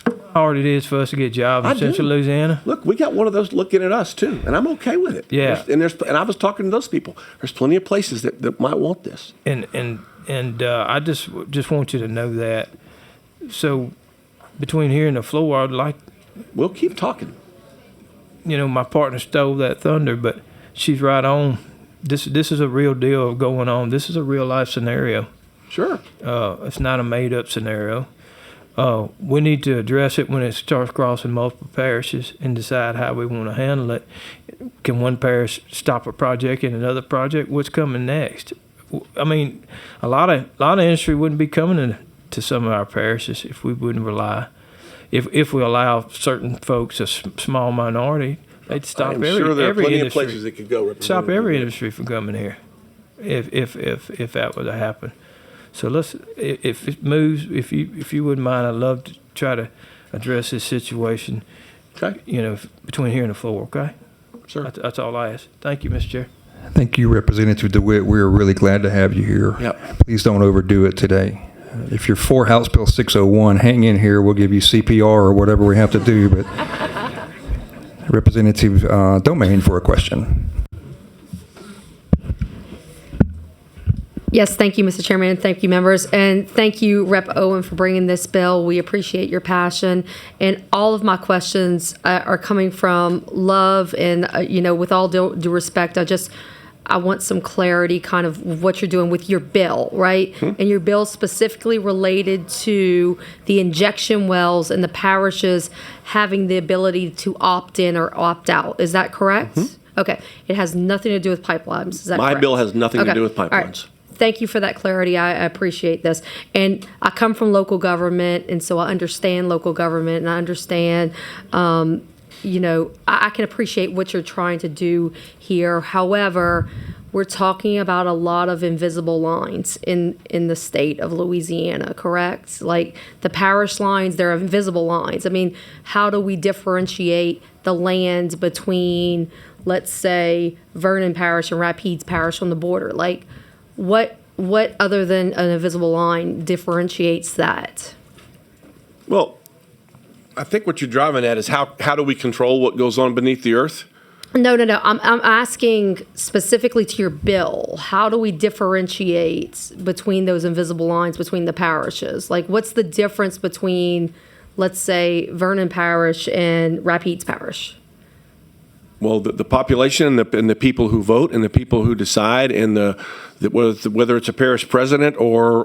how hard it is for us to get jobs in Central Louisiana. Look, we got one of those looking at us too, and I'm okay with it. Yeah. And I was talking to those people. There's plenty of places that might want this. And I just want you to know that. So between here and the floor, I'd like. We'll keep talking. My partner stole that thunder, but she's right on. This is a real deal going on. This is a real life scenario. Sure. It's not a made up scenario. We need to address it when it starts crossing multiple parishes and decide how we want to handle it. Can one parish stop a project and another project? What's coming next? I mean, a lot of industry wouldn't be coming to some of our parishes if we wouldn't rely. If we allow certain folks, a small minority, they'd stop I'm every sure there are plenty industry. of places that could go. Stop every industry from coming here, if that were to happen. So if it moves, if you wouldn't mind, I'd love to try to address this situation. Okay. Between here and the floor. Okay. Sure. That's all I ask. Thank you, Mr. Chair. Thank you, Representative DeWitt. We're really glad to have you here. Yep. Please don't overdo it today. If you're for House Bill 601, hang in here. We'll give you CPR or whatever we have to do. But Representative Domain for a question. Yes, thank you, Mr. Chairman, and thank you, members. And thank you, Rep. Owen, for bringing this bill. We appreciate your passion. And all of my questions are coming from love and, with all due respect, I want some clarity kind of what you're doing with your bill, right? Mm-hmm. And your bill specifically related to the injection wells and the parishes having the ability to opt in or opt out. Is that correct? Mm-hmm. Okay. It has nothing to do with pipelines. Is that correct? My bill has nothing to do with pipelines. All right. Thank you for that clarity. I appreciate this. And I come from local government, and so I understand local government, and I understand, I can appreciate what you're trying to do here. However, we're talking about a lot of invisible lines in the state of Louisiana, correct? Like the parish lines, they're invisible lines. I mean, how do we differentiate the land between, let's say, Vernon Parish and Rapides Parish on the border? Like, what other than an invisible line differentiates that? Well, I think what you're driving at is how do we control what goes on beneath the earth? No. I'm asking specifically to your bill. How do we differentiate between those invisible lines between the parishes? Like, what's the difference between, let's say, Vernon Parish and Rapides Parish? Well, the population and the people who vote and the people who decide and whether it's a parish president or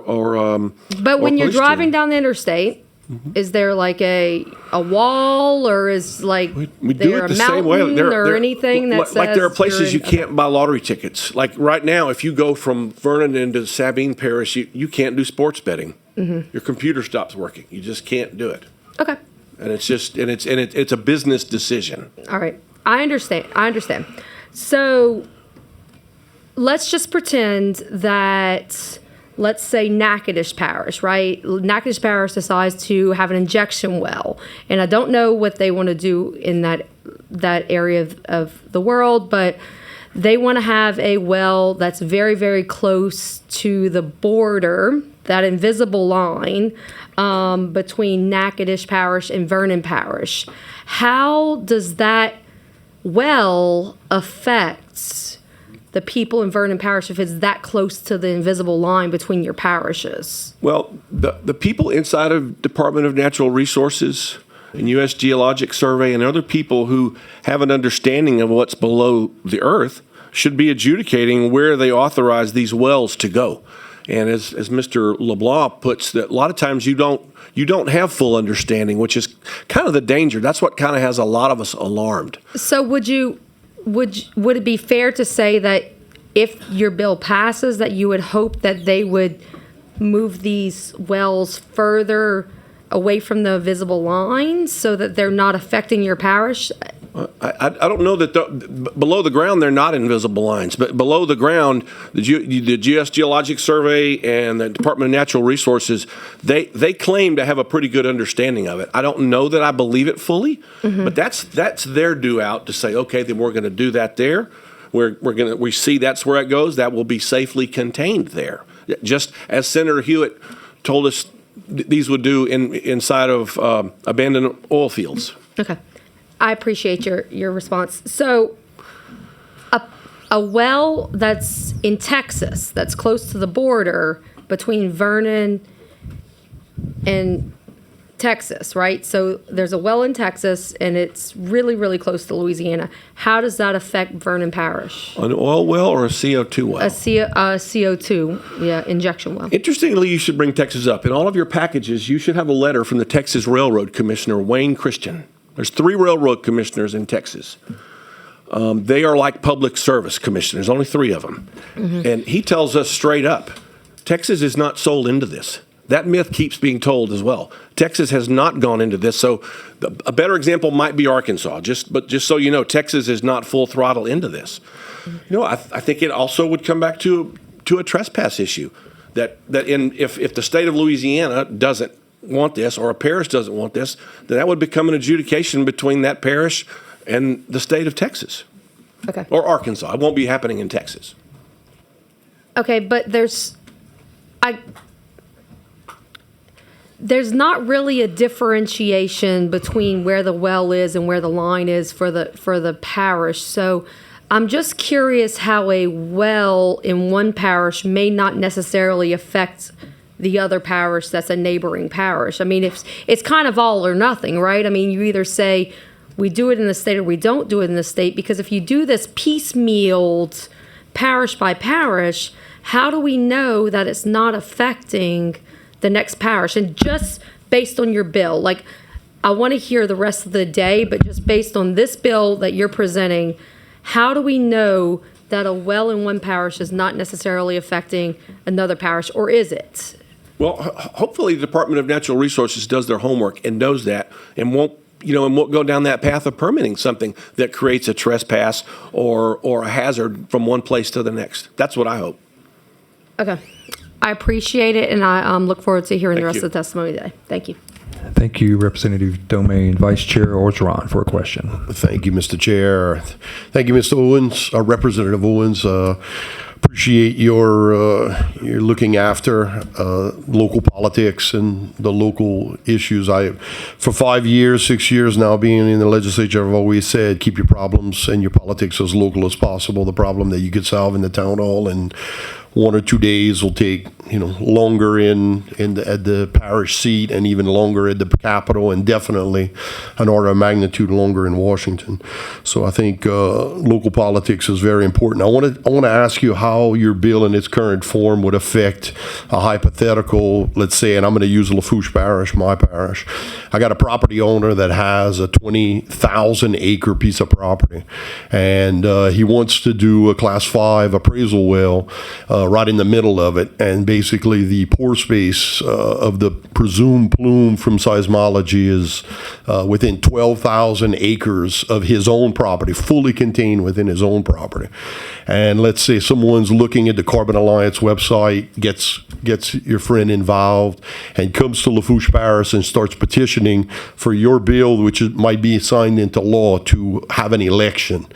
But when you're driving team. down the interstate, mm-hmm. Is there like a wall or is like we do there it the a same way mountain or anything that says like there are places you're you can't buy lottery tickets. Like right now, if you go from Vernon into Sabine Parish, you can't do sports betting. Mm-hmm. Your computer stops working. You just can't do it. Okay. And it's a business decision. All right. I understand. So let's just pretend that, let's say, Natchitoches Parish, right? Natchitoches Parish decides to have an injection well. And I don't know what they want to do in that area of the world, but they want to have a well that's very, very close to the border, that invisible line between Natchitoches Parish and Vernon Parish. How does that well affects the people in Vernon Parish if it's that close to the invisible line between your parishes? Well, the people inside of Department of Natural Resources and U.S. Geologic Survey and other people who have an understanding of what's below the earth should be adjudicating where they authorize these wells to go. And as Mr. LeBlanc puts, that a lot of times you don't have full understanding, which is kind of the danger. That's what kind of has a lot of us alarmed. So would it be fair to say that if your bill passes, that you would hope that they would move these wells further away from the visible lines so that they're not affecting your parish? I don't know that below the ground they're not invisible lines, but below the ground, the U.S. Geologic Survey and the Department of Natural Resources, they claim to have a pretty good understanding of it. I don't know that I believe it fully, but that's their due out to say, okay, then we're going to do that there. We see that's where it goes. That will be safely contained there, just as Senator Hewitt told us these would do inside of abandoned oil fields. Okay. I appreciate your response. So a well that's in Texas, that's close to the border between Vernon and Texas, right? So there's a well in Texas, and it's really, really close to Louisiana. How does that affect Vernon Parish? An oil well or a CO2 well? A CO2, yeah, injection well. Interestingly, you should bring Texas up. In all of your packages, you should have a letter from the Texas Railroad Commissioner, Wayne Christian. There's 3 railroad commissioners in Texas. They are like public service commissioners, only 3 of them. And he tells us straight up, Texas is not sold into this. That myth keeps being told as well. Texas has not gone into this. So a better example might be Arkansas. But just so you know, Texas is not full throttle into this. I think it also would come back to a trespass issue. If the state of Louisiana doesn't want this, or a parish doesn't want this, then that would become an adjudication between that parish and the state of Texas. Okay. Or Arkansas. It won't be happening in Texas. Okay, but there's not really a differentiation between where the well is and where the line is for the parish. So I'm just curious how a well in one parish may not necessarily affect the other parish that's a neighboring parish. I mean, it's kind of all or nothing, right? I mean, you either say we do it in the state or we don't do it in the state, because if you do this piecemealed parish by parish, how do we know that it's not affecting the next parish? And just based on your bill, like, I want to hear the rest of the day, but just based on this bill that you're presenting, how do we know that a well in one parish is not necessarily affecting another parish, or is it? Well, hopefully the Department of Natural Resources does their homework and knows that, and won't go down that path of permitting something that creates a trespass or a hazard from one place to the next. That's what I hope. Okay. I appreciate it, and I look forward to hearing the rest you. of the testimony today. Thank you. Thank you, Representative Domain. Vice Chair Orgeron for a question. Thank you, Mr. Chair. Thank you, Mr. Owens, Representative Owens. Appreciate your looking after local politics and the local issues. For 5 years, 6 years now being in the legislature, I've always said, keep your problems and your politics as local as possible. The problem that you could solve in the town hall in 1 or 2 days will take longer at the parish seat, and even longer at the Capitol, and definitely an order of magnitude longer in Washington. So I think local politics is very important. I want to ask you how your bill in its current form would affect a hypothetical, let's say, and I'm going to use Lafourche Parish, my parish. I got a property owner that has a 20,000 acre piece of property, and he wants to do a Class 5 appraisal well right in the middle of it, and basically the pore space of the presumed plume from seismology is within 12,000 acres of his own property, fully contained within his own property. And let's say someone's looking at the Carbon Alliance website, gets your friend involved, and comes to Lafourche Parish and starts petitioning for your bill, which might be signed into law, to have an election.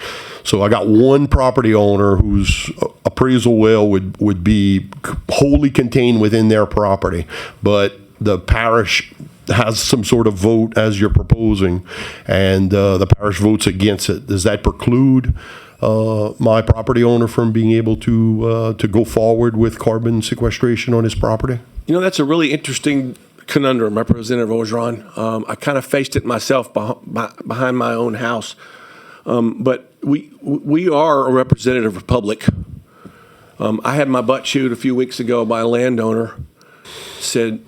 So I got one property owner whose appraisal well would be wholly contained within their property, but the parish has some sort of vote as you're proposing, and the parish votes against it. Does that preclude my property owner from being able to go forward with carbon sequestration on his property? You know, that's a really interesting conundrum, Representative Orgeron. I kind of faced it myself behind my own house. But we are a representative republic. I had my butt chewed a few weeks ago by a landowner. Said,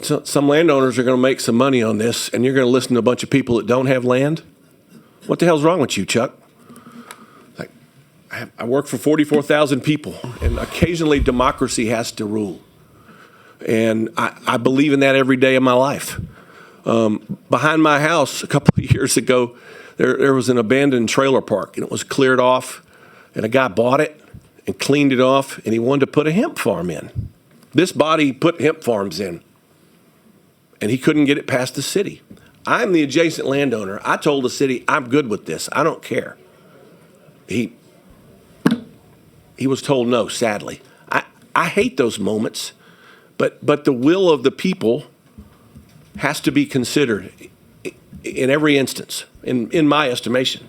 some landowners are going to make some money on this, and you're going to listen to a bunch of people that don't have land? What the hell's wrong with you, Chuck? Like, I work for 44,000 people, and occasionally democracy has to rule. And I believe in that every day of my life. Behind my house a couple of years ago, there was an abandoned trailer park, and it was cleared off, and a guy bought it and cleaned it off, and he wanted to put a hemp farm in. This body put hemp farms in, and he couldn't get it past the city. I'm the adjacent landowner. I told the city, I'm good with this. I don't care. He was told no, sadly. I hate those moments, but the will of the people has to be considered in every instance, in my estimation.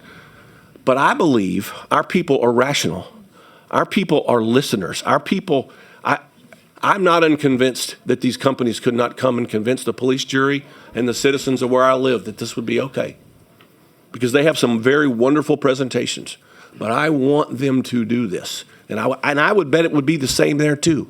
But I believe our people are rational. Our people are listeners. Our people, I'm not unconvinced that these companies could not come and convince the police jury and the citizens of where I live that this would be okay. Because they have some very wonderful presentations. But I want them to do this. And I would bet it would be the same there too.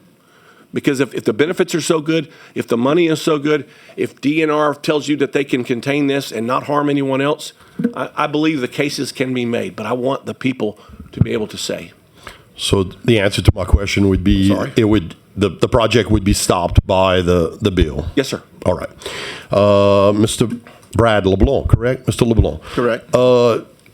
Because if the benefits are so good, if the money is so good, if DNR tells you that they can contain this and not harm anyone else, I believe the cases can be made. But I want the people to be able to say. So the answer to my question would be, the project would be stopped by the bill. Yes, sir. All right. Mr. Brad LeBlanc, correct? Mr. LeBlanc. Correct.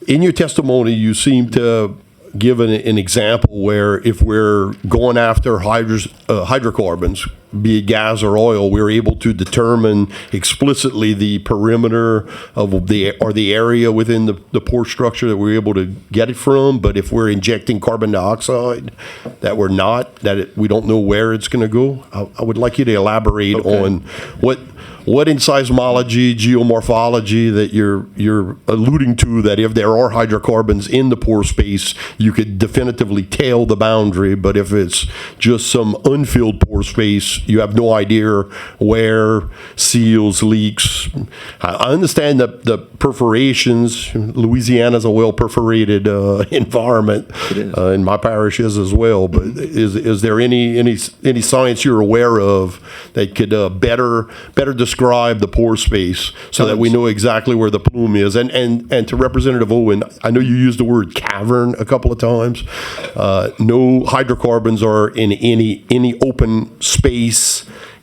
In your testimony, you seem to give an example where if we're going after hydrocarbons, be it gas or oil, we're able to determine explicitly the perimeter of the area within the pore structure that we're able to get it from. But if we're injecting carbon dioxide, that we're not, we don't know where it's going to go. I would like you to elaborate on what in seismology, geomorphology that you're alluding to, that if there are hydrocarbons in the pore space, you could definitively tell the boundary, but if it's just some unfilled pore space, you have no idea where seals, leaks. I understand that the perforations, Louisiana's a well-perforated environment, and my parish is as well, but is there any science you're aware of that could better describe the pore space so that we know exactly where the plume is? And to Representative Owen, I know you used the word cavern a couple of times. No hydrocarbons are in any open space.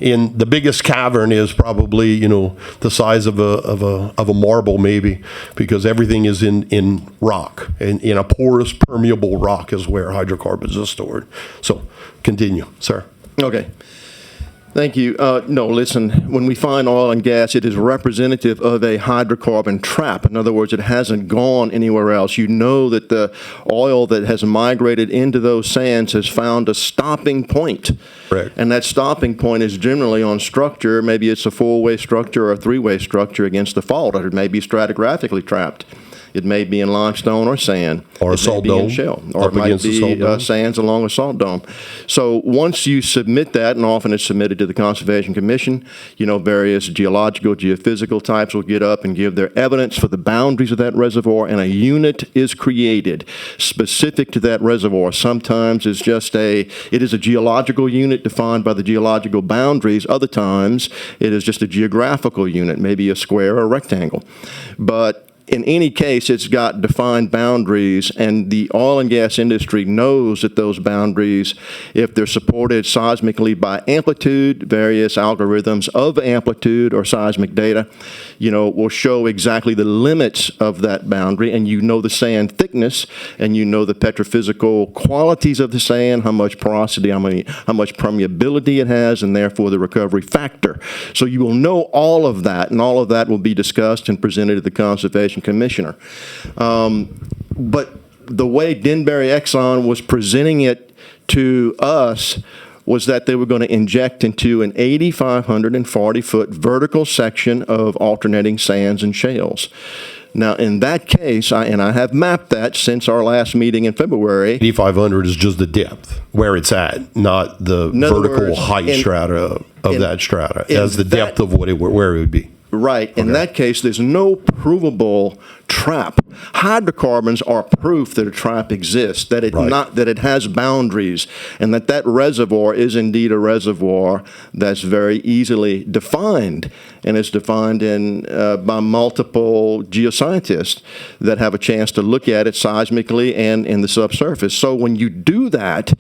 In the biggest cavern is probably the size of a marble maybe, because everything is in rock, and in a porous permeable rock is where hydrocarbons are stored. So continue, sir. Okay. Thank you. No, listen, when we find oil and gas, it is representative of a hydrocarbon trap. In other words, it hasn't gone anywhere else. You know that the oil that has migrated into those sands has found a stopping point. Correct. And that stopping point is generally on structure. Maybe it's a four-way structure or a three-way structure against the fault, or it may be stratigraphically trapped. It may be in limestone or sand. Or a salt dome. Shell. Or it might be sands along a salt dome. So once you submit that, and often it's submitted to the Conservation Commission, various geological, geophysical types will get up and give their evidence for the boundaries of that reservoir, and a unit is created specific to that reservoir. Sometimes it is a geological unit defined by the geological boundaries. Other times it is just a geographical unit, maybe a square or a rectangle. But in any case, it's got defined boundaries, and the oil and gas industry knows that those boundaries, if they're supported seismically by amplitude, various algorithms of amplitude or seismic data, will show exactly the limits of that boundary, and the sand thickness, and the petrophysical qualities of the sand, how much porosity, how much permeability it has, and therefore the recovery factor. So you will know all of that, and all of that will be discussed and presented to the Conservation Commissioner. But the way Denbury Exxon was presenting it to us was that they were going to inject into an 8,540-foot vertical section of alternating sands and shales. Now, in that case, I have mapped that since our last meeting in February. 8,500 is just the depth where it's at, not the In other vertical words, height strata of in- that strata, in as the that- depth of where it would be. Right. In that case, there's no provable trap. Hydrocarbons are proof that a trap exists, that it has boundaries, and that reservoir is indeed a reservoir that's very easily defined, and is defined by multiple geoscientists that have a chance to look at it seismically and in the subsurface. So when you do that,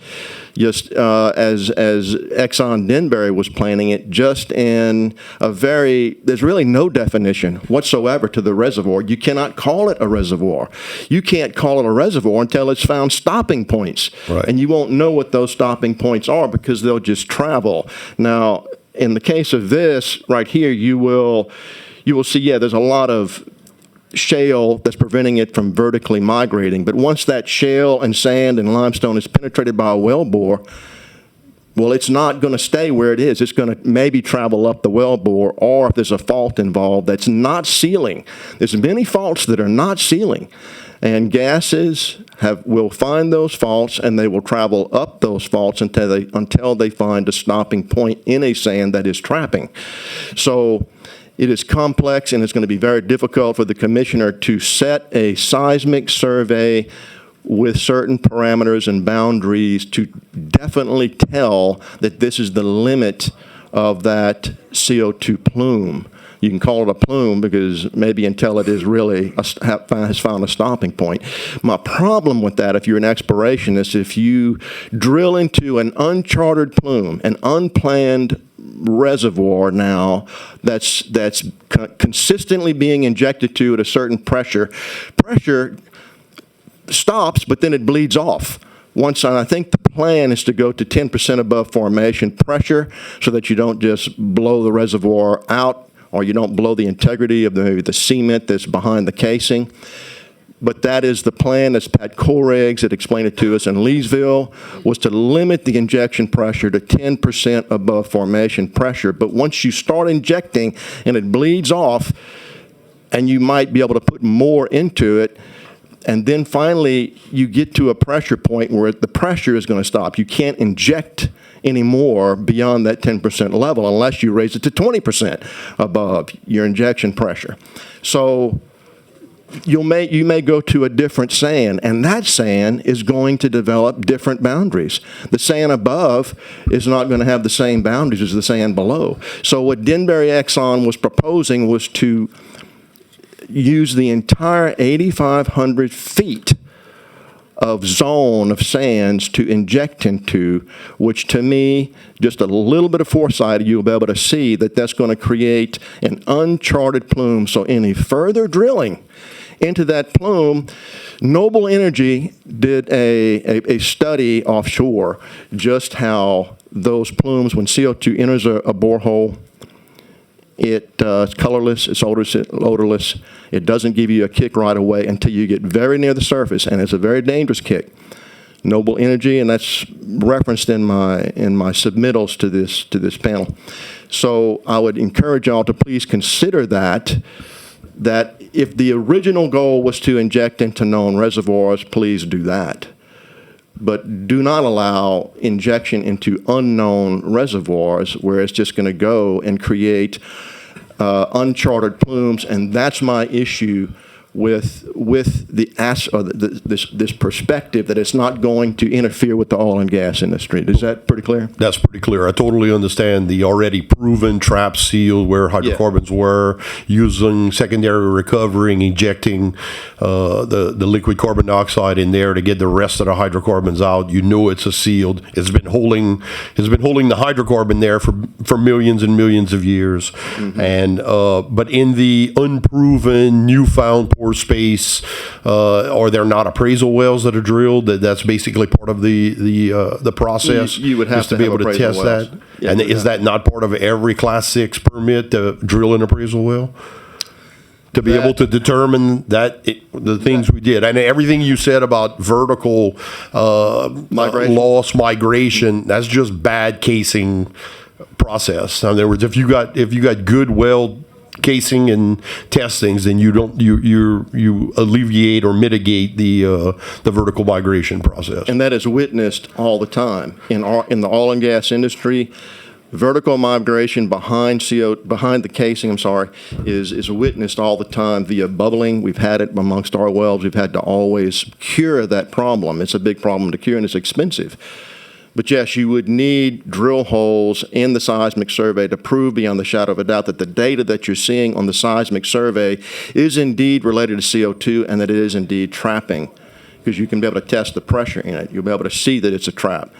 just as Exxon Denbury was planning it, just in there's really no definition whatsoever to the reservoir. You cannot call it a reservoir. You can't call it a reservoir until it's found stopping points. Right. And you won't know what those stopping points are because they'll just travel. Now, in the case of this right here, you will see, there's a lot of shale that's preventing it from vertically migrating. But once that shale and sand and limestone is penetrated by a wellbore, well, it's not going to stay where it is. It's going to maybe travel up the wellbore, or if there's a fault involved that's not sealing. There's many faults that are not sealing. And gases will find those faults, and they will travel up those faults until they find a stopping point in a sand that is trapping. So it is complex, and it's going to be very difficult for the commissioner to set a seismic survey with certain parameters and boundaries to definitely tell that this is the limit of that CO2 plume. You can call it a plume because maybe until it is really has found a stopping point. My problem with that, if you're an explorationist, if you drill into an uncharted plume, an unplanned reservoir now that's consistently being injected to at a certain pressure stops, but then it bleeds off. And I think the plan is to go to 10% above formation pressure so that you don't just blow the reservoir out, or you don't blow the integrity of maybe the cement that's behind the casing. But that is the plan, as Pat Koregs had explained it to us in Leesville, was to limit the injection pressure to 10% above formation pressure. But once you start injecting and it bleeds off, and you might be able to put more into it, and then finally you get to a pressure point where the pressure is going to stop. You can't inject anymore beyond that 10% level unless you raise it to 20% above your injection pressure. So you may go to a different sand, and that sand is going to develop different boundaries. The sand above is not going to have the same boundaries as the sand below. So what Denbury Exxon was proposing was to use the entire 8,500 feet of zone of sands to inject into, which to me, just a little bit of foresight, you'll be able to see that that's going to create an uncharted plume. So any further drilling into that plume, Noble Energy did a study offshore, just how those plumes, when CO2 enters a borehole, it's colorless, it's odorless. It doesn't give you a kick right away until you get very near the surface, and it's a very dangerous kick. Noble Energy, and that's referenced in my submittals to this panel. So I would encourage y'all to please consider that if the original goal was to inject into known reservoirs, please do that. But do not allow injection into unknown reservoirs where it's just going to go and create uncharted plumes, and that's my issue with this perspective that it's not going to interfere with the oil and gas industry. Is that pretty clear? That's pretty clear. I totally understand the already proven trap seal where hydrocarbons were, using secondary recovery and injecting the liquid carbon dioxide in there to get the rest of the hydrocarbons out. You know it's a sealed. It's been holding the hydrocarbon there for millions and millions of years. Mm-hmm. And but in the unproven, newfound pore space, are there not appraisal wells that are drilled? That's basically part of the process. You would have to be able to test wells. that. Yeah, and is that not part of every Class 6 permit to drill an appraisal well? To be able to determine the things we did, and everything you said about vertical migration, that's just bad casing process. In other words, if you got good well casing and testings, then you alleviate or mitigate the vertical migration process. And that is witnessed all the time in the oil and gas industry. Vertical migration behind the casing, is witnessed all the time via bubbling. We've had it amongst our wells. We've had to always cure that problem. It's a big problem to cure, and it's expensive. But yes, you would need drill holes in the seismic survey to prove beyond the shadow of a doubt that the data that you're seeing on the seismic survey is indeed related to CO2 and that it is indeed trapping, because you can be able to test the pressure in it. You'll be able to see that it's a trap.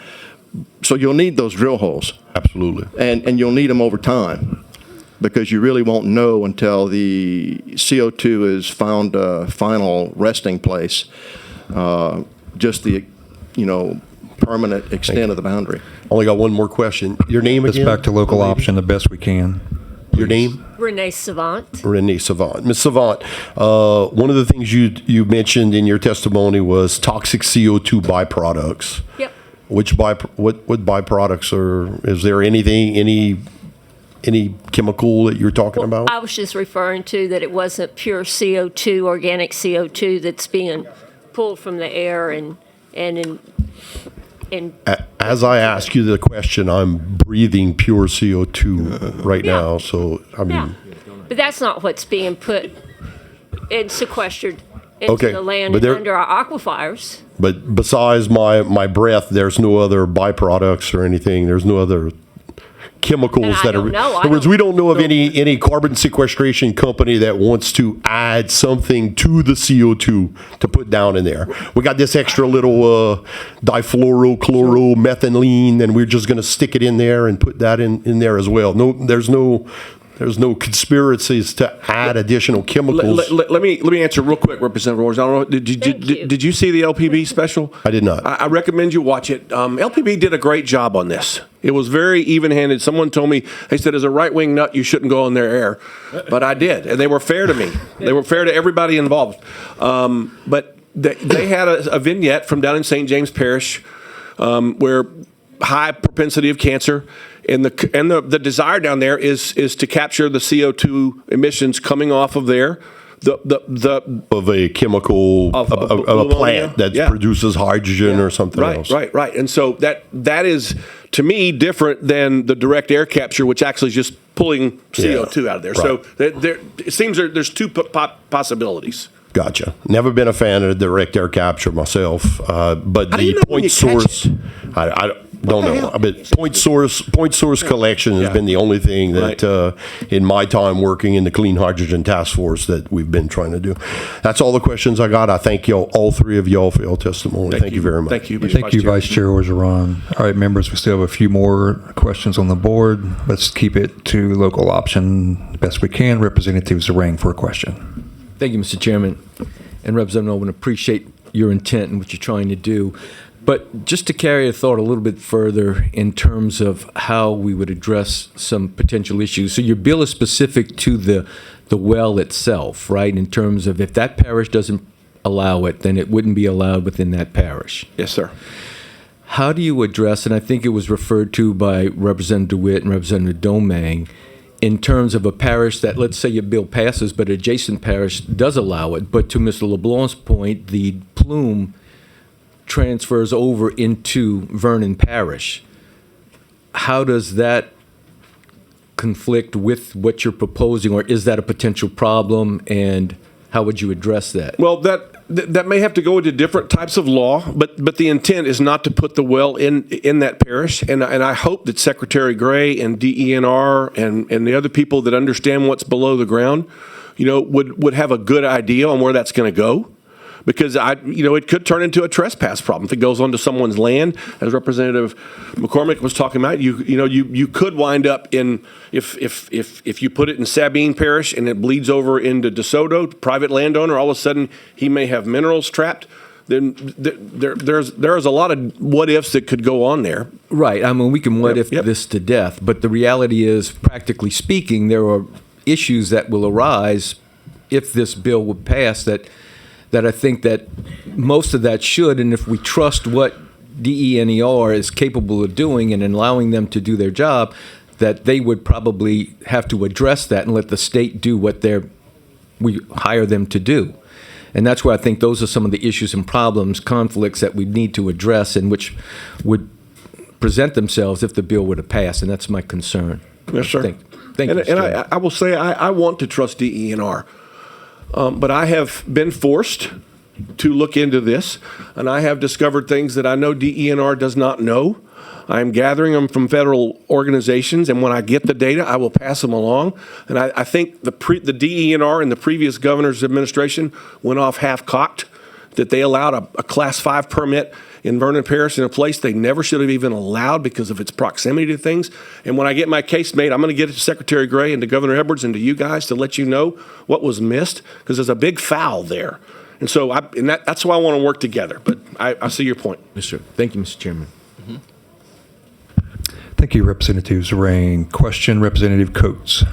So you'll need those drill holes. Absolutely. And you'll need them over time, because you really won't know until the CO2 is found a final resting place, just the, permanent extent of the boundary. Only got one more question. Your name Let's again? back to local option the best we can. Your name? Renee Savant. Renee Savant. Ms. Savant, one of the things you mentioned in your testimony was toxic CO2 byproducts. Yep. What byproducts is there any chemical that you're talking about? I was just referring to that it wasn't pure CO2, organic CO2 that's being pulled from the air and As I ask you the question, I'm breathing pure CO2 right now. So, I mean. But that's not what's being put and sequestered into Okay, the land but and there- under our aquifers. But besides my breath, there's no other byproducts or anything. There's no other chemicals And I that don't are. know. In other words, we don't know of any carbon sequestration company that wants to add something to the CO2 to put down in there. We got this extra little difluorochloromethylene, and we're just going to stick it in there and put that in there as well. No, there's no conspiracies to add additional chemicals. Let me answer real quick, Representative Wars. I don't know. Did you see the LPB special? I did not. I recommend you watch it. LPB did a great job on this. It was very even-handed. Someone told me, they said, as a right-wing nut, you shouldn't go on their air. But I did, and they were fair to me. They were fair to everybody involved. But they had a vignette from down in St. James Parish where high propensity of cancer, and the desire down there is to capture the CO2 emissions coming off of there. Of a chemical of a plant that produces hydrogen or something else. Right. And so that is, to me, different than the direct air capture, which actually is just pulling CO2 out of there. Right. So it seems there's two possibilities. Gotcha. Never been a fan of direct air capture myself, but How do you the know when point you catch source, I don't know. But point source collection has been the only thing that, in my time working in the Clean Hydrogen Task Force, that we've been trying to do. That's all the questions I got. I thank y'all, all three of y'all, for your testimony. Thank you very much. Thank you, Thank you, Vice Chair Orgeron. All right, members, we still have a few more questions on the board. Let's keep it to local option best we can. Representative Zarang for a question. Thank you, Mr. Chairman. And Representative Owen, appreciate your intent and what you're trying to do. But just to carry a thought a little bit further in terms of how we would address some potential issues. So your bill is specific to the well itself, right? In terms of if that parish doesn't allow it, then it wouldn't be allowed within that parish. Yes, sir. How do you address, and I think it was referred to by Representative DeWitt and Representative Domingue, in terms of a parish that, let's say your bill passes, but adjacent parish does allow it, but to Mr. LeBlanc's point, the plume transfers over into Vernon Parish. How does that conflict with what you're proposing, or is that a potential problem, and how would you address that? Well, that may have to go into different types of law, but the intent is not to put the well in that parish, and I hope that Secretary Gray and DENR and the other people that understand what's below the ground, would have a good idea on where that's going to go. Because it could turn into a trespass problem if it goes onto someone's land, as Representative McCormick was talking about. You could wind up in if you put it in Sabine Parish and it bleeds over into DeSoto, private landowner. All of a sudden, he may have minerals trapped. Then there's a lot of what ifs that could go on there. Right. I mean, we can what if this to death, but the reality is, practically speaking, there are issues that will arise if this bill would pass that I think that most of that should, and if we trust what DENR is capable of doing and allowing them to do their job, that they would probably have to address that and let the state do what we hire them to do. And that's where I think those are some of the issues and problems, conflicts that we need to address, and which would present themselves if the bill were to pass. And that's my concern. Yes, sir. Thank you. And Mr. Chairman. I will say I want to trust DENR, but I have been forced to look into this, and I have discovered things that I know DENR does not know. I'm gathering them from federal organizations, and when I get the data, I will pass them along. And I think the DENR and the previous governor's administration went off half-cocked, that they allowed a Class 5 permit in Vernon Parish in a place they never should have even allowed because of its proximity to things. And when I get my case made, I'm going to get it to Secretary Gray and to Governor Edwards and to you guys to let you know what was missed, because there's a big foul there. And so that's why I want to work together. But I see your point. Yes, sir. Thank you, Mr. Chairman. Thank you, Representative Zerang. Question, Representative Coates.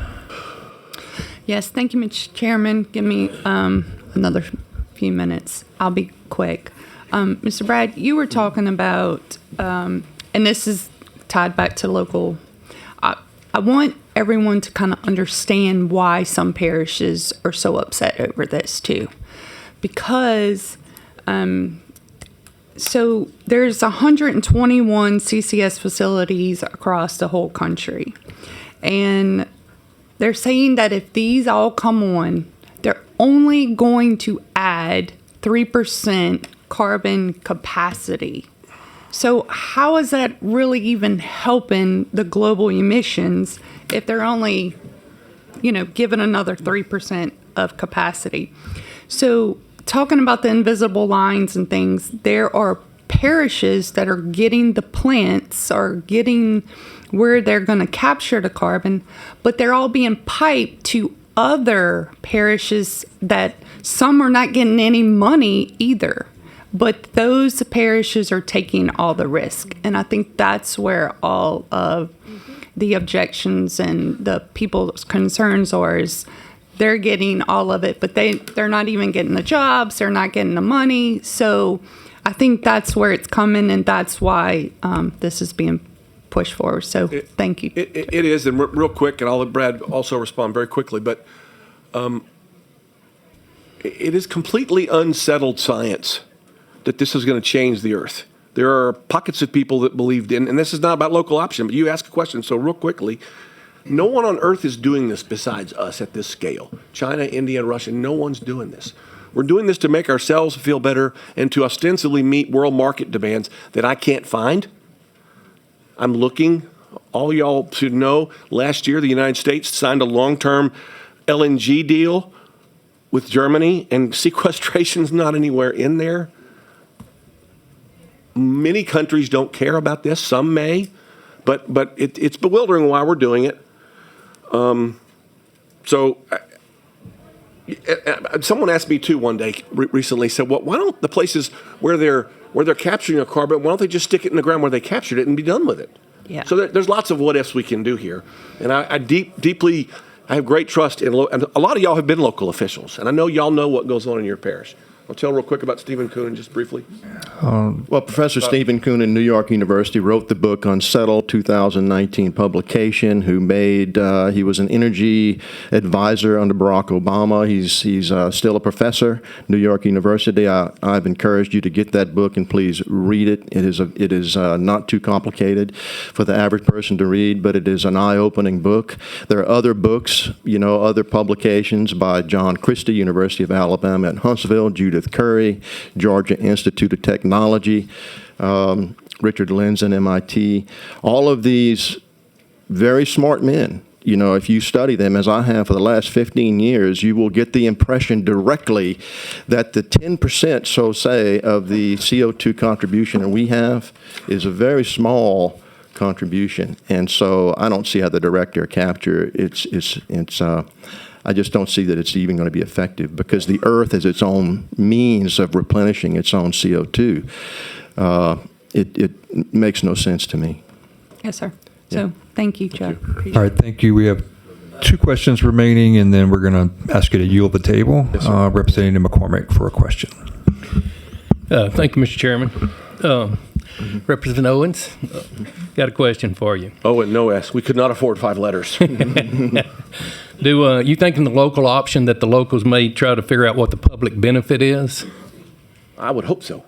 Yes, thank you, Mr. Chairman. Give me another few minutes. I'll be quick. Mr. Brad, you were talking about, and this is tied back to local. I want everyone to kind of understand why some parishes are so upset over this too, because so there's 121 CCS facilities across the whole country, and they're saying that if these all come on, they're only going to add 3% carbon capacity. So how is that really even helping the global emissions if they're only, given another 3% of capacity? So talking about the invisible lines and things, there are parishes that are getting the plants or getting where they're going to capture the carbon, but they're all being piped to other parishes that some are not getting any money either. But those parishes are taking all the risk. And I think that's where all of the objections and the people's concerns are, is they're getting all of it, but they're not even getting the jobs, they're not getting the money. So I think that's where it's coming, and that's why this is being pushed forward. So thank you. It is, and real quick, and I'll let Brad also respond very quickly, but it is completely unsettled science that this is going to change the earth. There are pockets of people that believed in, and this is not about local option, but you ask a question, so real quickly, no one on earth is doing this besides us at this scale. China, India, Russia, no one's doing this. We're doing this to make ourselves feel better and to ostensibly meet world market demands that I can't find. I'm looking. All y'all should know, last year the United States signed a long-term LNG deal with Germany, and sequestration's not anywhere in there. Many countries don't care about this. Some may, but it's bewildering why we're doing it. So someone asked me too one day recently, said, well, why don't the places where they're capturing a carbon, why don't they just stick it in the ground where they captured it and be done with it? Yeah. So there's lots of what ifs we can do here. And I deeply have great trust in, and a lot of y'all have been local officials, and I know y'all know what goes on in your parish. I'll tell real quick about Stephen Coonan just briefly. Well, Professor Stephen Coonan, New York University, wrote the book Unsettled, 2019 publication, he was an energy advisor under Barack Obama. He's still a professor, New York University. I've encouraged you to get that book and please read it. It is not too complicated for the average person to read, but it is an eye-opening book. There are other books, other publications by John Christie, University of Alabama at Huntsville, Judith Curry, Georgia Institute of Technology, Richard Lindzen, MIT. All of these very smart men, if you study them, as I have for the last 15 years, you will get the impression directly that the 10%, so say, of the CO2 contribution that we have is a very small contribution. And so I don't see how the direct air capture, I just don't see that it's even going to be effective, because the Earth has its own means of replenishing its own CO2. It makes no sense to me. Yes, sir. So thank you, Joe. All right, thank you. We have 2 questions remaining, and then we're going to ask you to yield the table. Yes, sir. Representative McCormick for a question. Thank you, Mr. Chairman. Representative Owens, got a question for you. Oh, and no S. We could not afford 5 letters. Do you think in the local option that the locals may try to figure out what the public benefit is? I would hope so.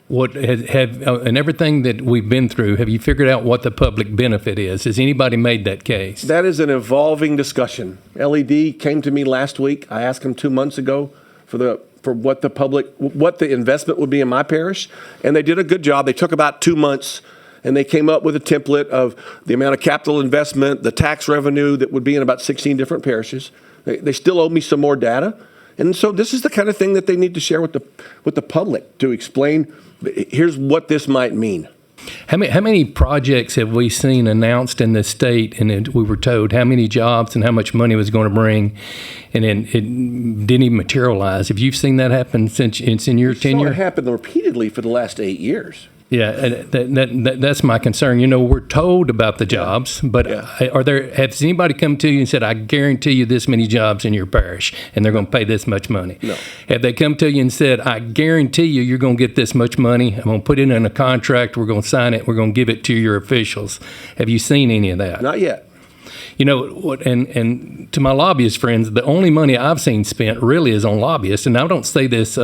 What have and everything that we've been through, have you figured out what the public benefit is? Has anybody made that case? That is an evolving discussion. LED came to me last week. I asked them 2 months ago for what the investment would be in my parish, and they did a good job. They took about 2 months, and they came up with a template of the amount of capital investment, the tax revenue that would be in about 16 different parishes. They still owe me some more data, and so this is the kind of thing that they need to share with the public to explain. Here's what this might mean. How many projects have we seen announced in the state, and we were told how many jobs and how much money it was going to bring, and then it didn't even materialize? Have you seen that happen since it's in your tenure? It happened repeatedly for the last 8 years. Yeah, that's my concern. You know, we're told about the jobs, but has anybody come to you and said, I guarantee you this many jobs in your parish, and they're going to pay this much money? No. Have they come to you and said, I guarantee you you're going to get this much money, I'm going to put it in a contract, we're going to sign it, we're going to give it to your officials? Have you seen any of that? Not yet. You know, what? And to my lobbyist friends, the only money I've seen spent really is on lobbyists, and I don't say this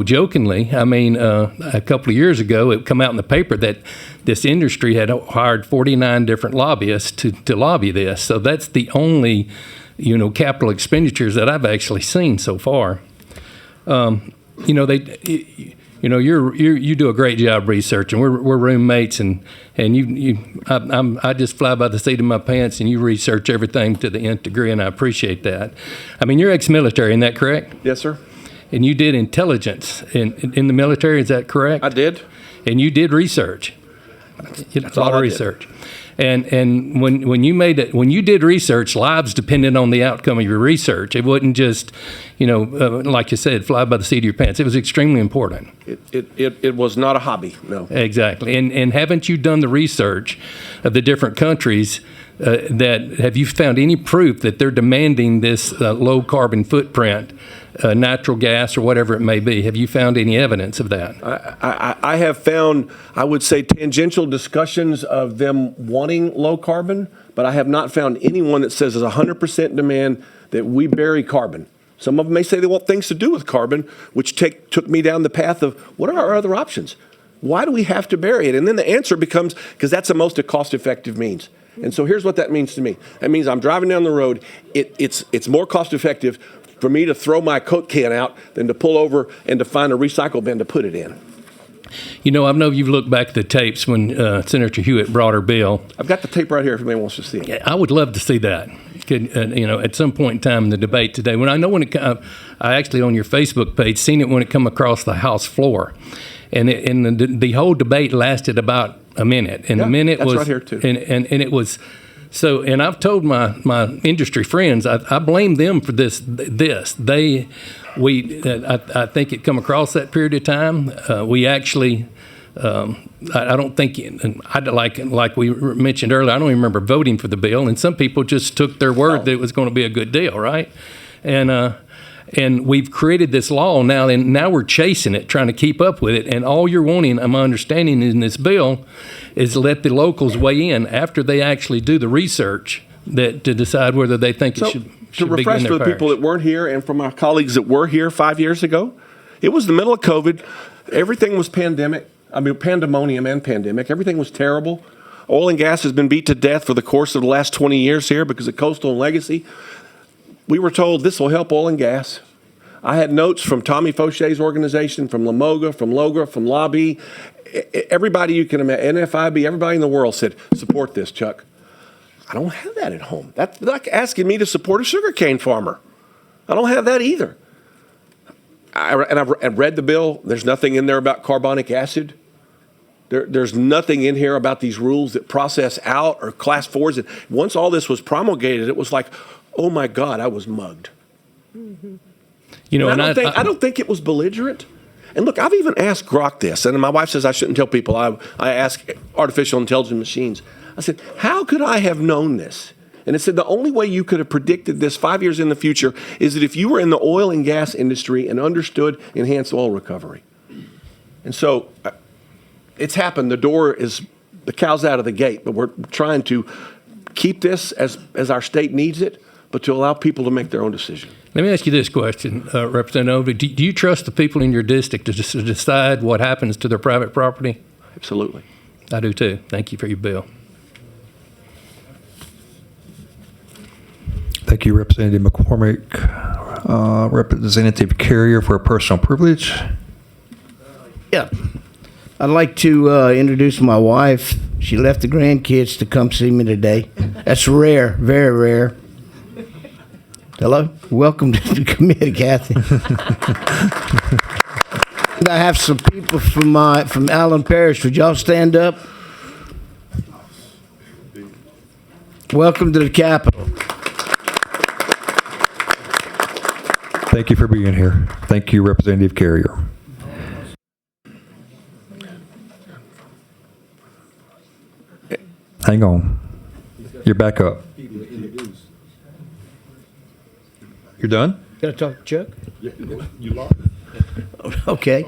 jokingly. I mean, a couple of years ago, it come out in the paper that this industry had hired 49 different lobbyists to lobby this. So that's the only, capital expenditures that I've actually seen so far. You do a great job researching. We're roommates, and I just fly by the seat of my pants, and you research everything to the nth degree, and I appreciate that. I mean, you're ex-military, isn't that correct? Yes, sir. And you did intelligence in the military, is that correct? I did. And you did research. A lot of research. And when you did research, lives depended on the outcome of your research. It wasn't just, like you said, fly by the seat of your pants. It was extremely important. It was not a hobby, no. Exactly. And haven't you done the research of the different countries have you found any proof that they're demanding this low carbon footprint, natural gas or whatever it may be? Have you found any evidence of that? I have found, I would say, tangential discussions of them wanting low carbon, but I have not found anyone that says there's 100% demand that we bury carbon. Some of them may say they want things to do with carbon, which took me down the path of what are our other options? Why do we have to bury it? And then the answer becomes, because that's the most cost-effective means. And so here's what that means to me. That means I'm driving down the road. It's more cost-effective for me to throw my Coke can out than to pull over and to find a recycle bin to put it in. I know you've looked back at the tapes when Senator Hewitt brought her bill. I've got the tape right here if anybody wants to see it. I would love to see that. At some point in time in the debate today, I actually on your Facebook page seen it when it come across the House floor, and the whole debate lasted about a minute, and the minute that's was right here too. And it was. So, and I've told my industry friends, I blame them for this. I think it come across that period of time. We actually, I don't think, like we mentioned earlier, I don't even remember voting for the bill. And some people just took their word that it was going to be a good deal, right? And we've created this law now, and now we're chasing it, trying to keep up with it. And all you're wanting, my understanding in this bill, is to let the locals weigh in after they actually do the research to decide whether they think it should to be refresh in for their the people parish. that weren't here and for my colleagues that were here 5 years ago, it was the middle of COVID. Everything was pandemonium and pandemic. Everything was terrible. Oil and gas has been beat to death for the course of the last 20 years here because of Coastal and Legacy. We were told this will help oil and gas. I had notes from Tommy Fauche's organization, from Lamoga, from Logra, from Lobby. Everybody you can imagine, NFIB, everybody in the world said, support this, Chuck. I don't have that at home. That's like asking me to support a sugarcane farmer. I don't have that either. I've read the bill. There's nothing in there about carbonic acid. There's nothing in here about these rules that process out or class 4s. And once all this was promulgated, it was like, oh my God, I was mugged. Mm-hmm. I don't think it was belligerent. And look, I've even asked Grok this, and my wife says I shouldn't tell people. I ask artificial intelligence machines. I said, how could I have known this? And it said the only way you could have predicted this 5 years in the future is that if you were in the oil and gas industry and understood enhanced oil recovery. And so it's happened. The cow's out of the gate, but we're trying to keep this as our state needs it, but to allow people to make their own decision. Let me ask you this question, Representative Ovi. Do you trust the people in your district to decide what happens to their private property? Absolutely. I do too. Thank you for your bill. Thank you, Representative McCormick. Representative Carrier for a personal privilege. Yeah. I'd like to introduce my wife. She left the grandkids to come see me today. That's rare, very rare. Hello? Welcome to the committee, Kathy. I have some people from Allen Parish. Would y'all stand up? Welcome to the Capitol. Thank you for being here. Thank you, Representative Carrier. Hang on. You're back up. You're done? Got to talk to Chuck? You lost. Okay.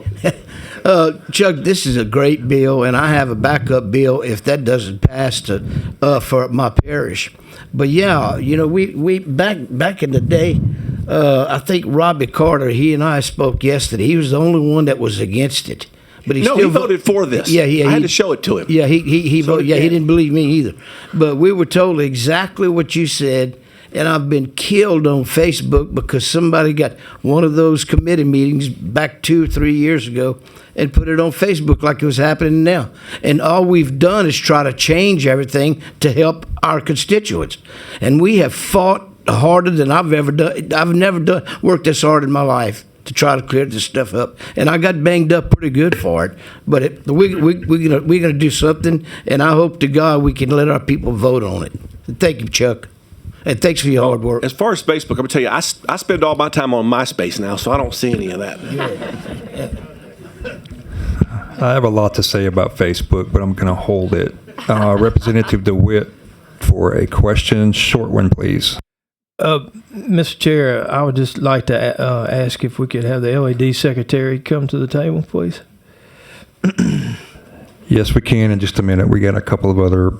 Chuck, this is a great bill, and I have a backup bill if that doesn't pass for my parish. But yeah, you know, we back in the day, I think Robbie Carter, he and I spoke yesterday. He was the only one that was against it. But he voted for this. Yeah, I had to show it to him. Yeah, he voted. Yeah, he didn't believe me either. But we were told exactly what you said. And I've been killed on Facebook because somebody got one of those committee meetings back 2 or 3 years ago and put it on Facebook like it was happening now. And all we've done is try to change everything to help our constituents. And we have fought harder than I've ever done. I've never worked this hard in my life to try to clear this stuff up. And I got banged up pretty good for it. But we're gonna do something, and I hope to God we can let our people vote on it. Thank you, Chuck. And thanks for your hard work. As far as Facebook, I'm going to tell you, I spend all my time on MySpace now, so I don't see any of that. I have a lot to say about Facebook, but I'm going to hold it. Representative DeWitt for a question. Short one, please. Mr. Chair, I would just like to ask if we could have the LED secretary come to the table, please. Yes, we can in just a minute. We got a couple of other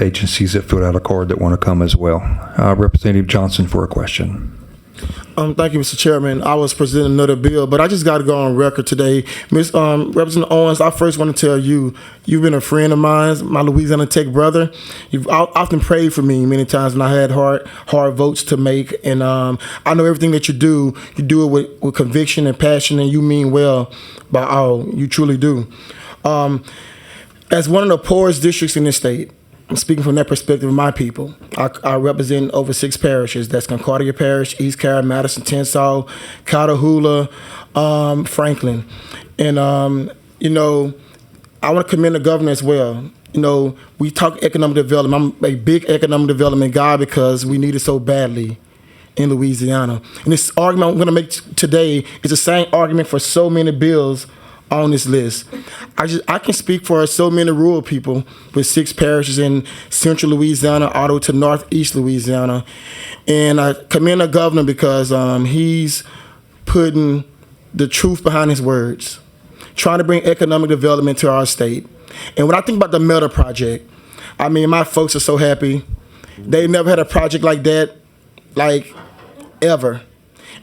agencies that filled out a card that want to come as well. Representative Johnson for a question. Thank you, Mr. Chairman. I was presenting another bill, but I just got to go on record today. Representative Owens, I first want to tell you, you've been a friend of mine, my Louisiana Tech brother. You've often prayed for me many times when I had hard votes to make. And I know everything that you do it with conviction and passion, and you mean well by all. You truly do. As one of the poorest districts in this state, I'm speaking from that perspective of my people. I represent over 6 parishes. That's Concordia Parish, East Carroll, Madison, Tensas, Catahoula, Franklin. And, you know, I want to commend the governor as well. You know, we talk economic development. I'm a big economic development guy because we need it so badly in Louisiana. And this argument I'm going to make today is the same argument for so many bills on this list. I can speak for so many rural people with 6 parishes in central Louisiana, all the way to northeast Louisiana. And I commend the governor because he's putting the truth behind his words, trying to bring economic development to our state. And when I think about the Meta project, I mean, my folks are so happy. They never had a project like that, like, ever.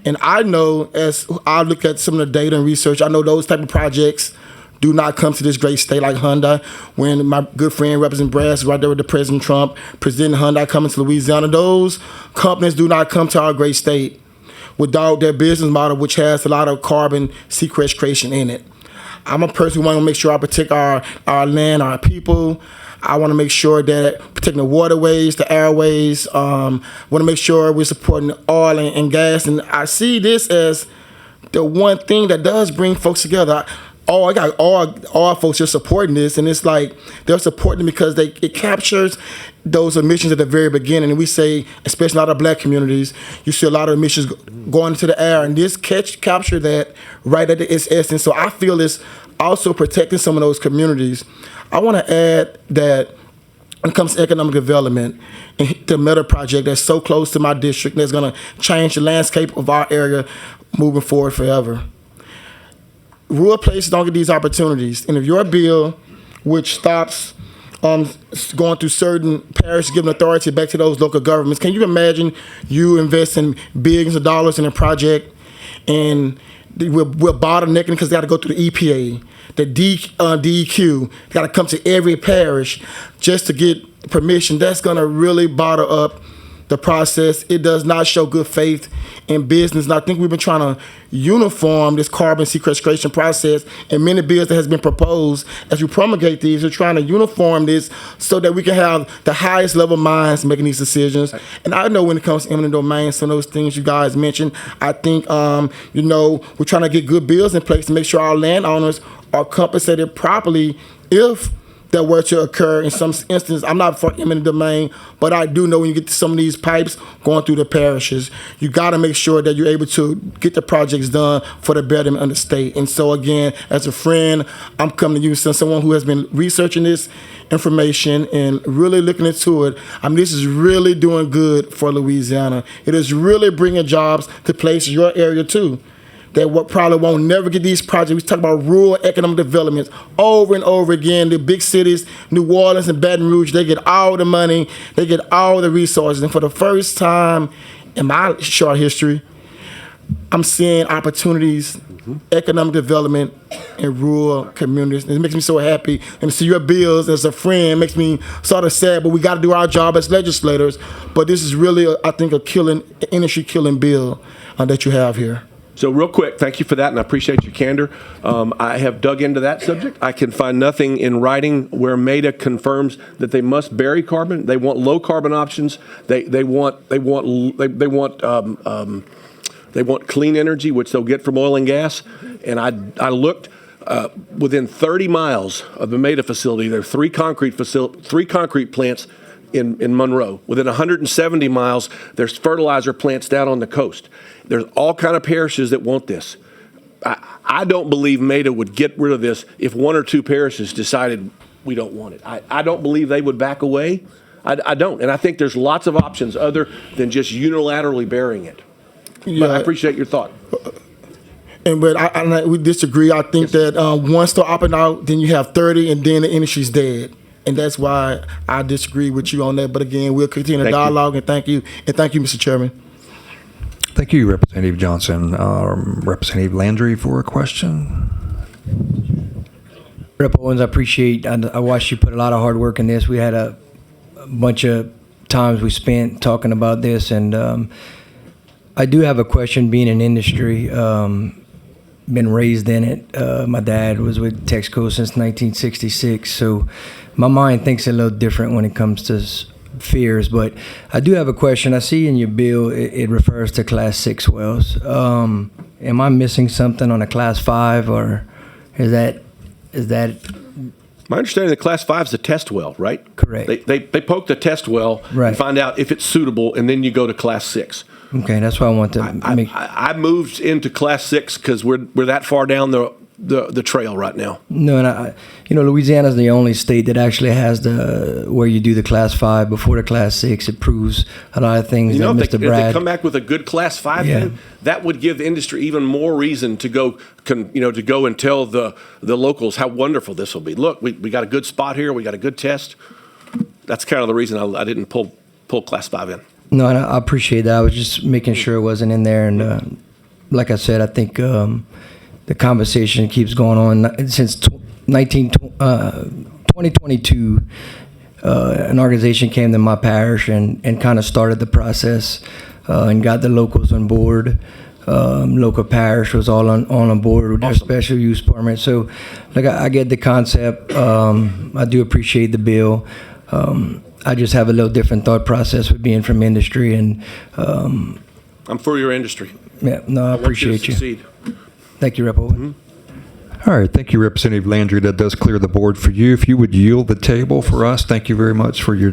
And I know, as I look at some of the data and research, I know those type of projects do not come to this great state like Hyundai. When my good friend Representative Brass is right there with the President Trump, President Hyundai coming to Louisiana, those companies do not come to our great state without their business model, which has a lot of carbon sequestration in it. I'm a person who want to make sure I protect our land, our people. I want to make sure that protecting the waterways, the airways. Want to make sure we're supporting oil and gas. And I see this as the one thing that does bring folks together. I got all folks just supporting this, and it's like they're supporting it because it captures those emissions at the very beginning. And we say, especially a lot of black communities, you see a lot of emissions going into the air, and this capture that right at its essence. So I feel it's also protecting some of those communities. I want to add that when it comes to economic development, and the Meta project that's so close to my district, that's going to change the landscape of our area moving forward forever. Rural places don't get these opportunities, and if your bill which stops going through certain parishes, giving authority back to those local governments. Can you imagine you investing billions of dollars in a project and we're bottlenecking because they got to go through the EPA, the DEQ, got to come to every parish just to get permission? That's going to really bottle up the process. It does not show good faith in business. And I think we've been trying to uniform this carbon sequestration process, and many bills that has been proposed as we promulgate these, we're trying to uniform this so that we can have the highest level minds making these decisions. And I know when it comes to eminent domain, some of those things you guys mentioned, I think, we're trying to get good bills in place to make sure our landowners are compensated properly if that were to occur in some instances. I'm not for eminent domain, but I do know when you get to some of these pipes going through the parishes, you got to make sure that you're able to get the projects done for the betterment of the state. And so again, as a friend, I'm coming to you as someone who has been researching this information and really looking into it. I mean, this is really doing good for Louisiana. It is really bringing jobs to places, your area too, that probably won't never get these projects. We talk about rural economic development over and over again. The big cities, New Orleans and Baton Rouge, they get all the money, they get all the resources. And for the first time in my short history, I'm seeing opportunities, economic development in rural communities. It makes me so happy. And to see your bills as a friend makes me sort of sad, but we got to do our job as legislators. But this is really, I think, a industry-killing bill that you have here. So real quick, thank you for that, and I appreciate your candor. I have dug into that subject. I can find nothing in writing where MEDA confirms that they must bury carbon. They want low carbon options. They want clean energy, which they'll get from oil and gas. And I looked within 30 miles of the MEDA facility. There are three concrete plants in Monroe. Within 170 miles, there's fertilizer plants down on the coast. There's all kind of parishes that want this. I don't believe MEDA would get rid of this if one or two parishes decided we don't want it. I don't believe they would back away. I don't. And I think there's lots of options other than just unilaterally burying it. Yeah. But I appreciate your thought. But we disagree. I think that once they're opting out, then you have 30 and then the industry's dead. And that's why I disagree with you on that. But again, we'll continue the dialogue, and thank you. And thank you, Mr. Chairman. Thank you, Representative Johnson. Representative Landry for a question. Rep. Owens, I appreciate, I watched you put a lot of hard work in this. We had a bunch of times we spent talking about this, and I do have a question being in industry. Been raised in it. My dad was with Texaco since 1966, so my mind thinks a little different when it comes to fears. But I do have a question. I see in your bill it refers to Class 6 wells. Am I missing something on a Class 5, or is that? My understanding, the Class 5 is a test well, right? Correct. They poke the test well Right. and find out if it's suitable, and then you go to Class 6. Okay, that's why I want to make. I moved into Class 6 because we're that far down the trail right now. No, and Louisiana's the only state that actually has where you do the Class 5 before the Class 6. It proves a lot of things that If Mr. they Brad. come back with a good Class 5, then that would give the industry even more reason to go and tell the locals how wonderful this will be. Look, we got a good spot here. We got a good test. That's kind of the reason I didn't pull Class 5 in. No, and I appreciate that. I was just making sure it wasn't in there. And like I said, I think the conversation keeps going on since 2022. An organization came to my parish and kind of started the process and got the locals on board. Local parish was all on board with their special use permit. So, I get the concept. I do appreciate the bill. I just have a little different thought process with being from industry, and I'm for your industry. Yeah, no, I appreciate you. Succeed. Thank you, Rep. Owen. All right, thank you, Representative Landry. That does clear the board for you. If you would yield the table for us, thank you very much for your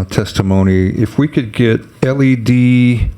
testimony. If we could get LED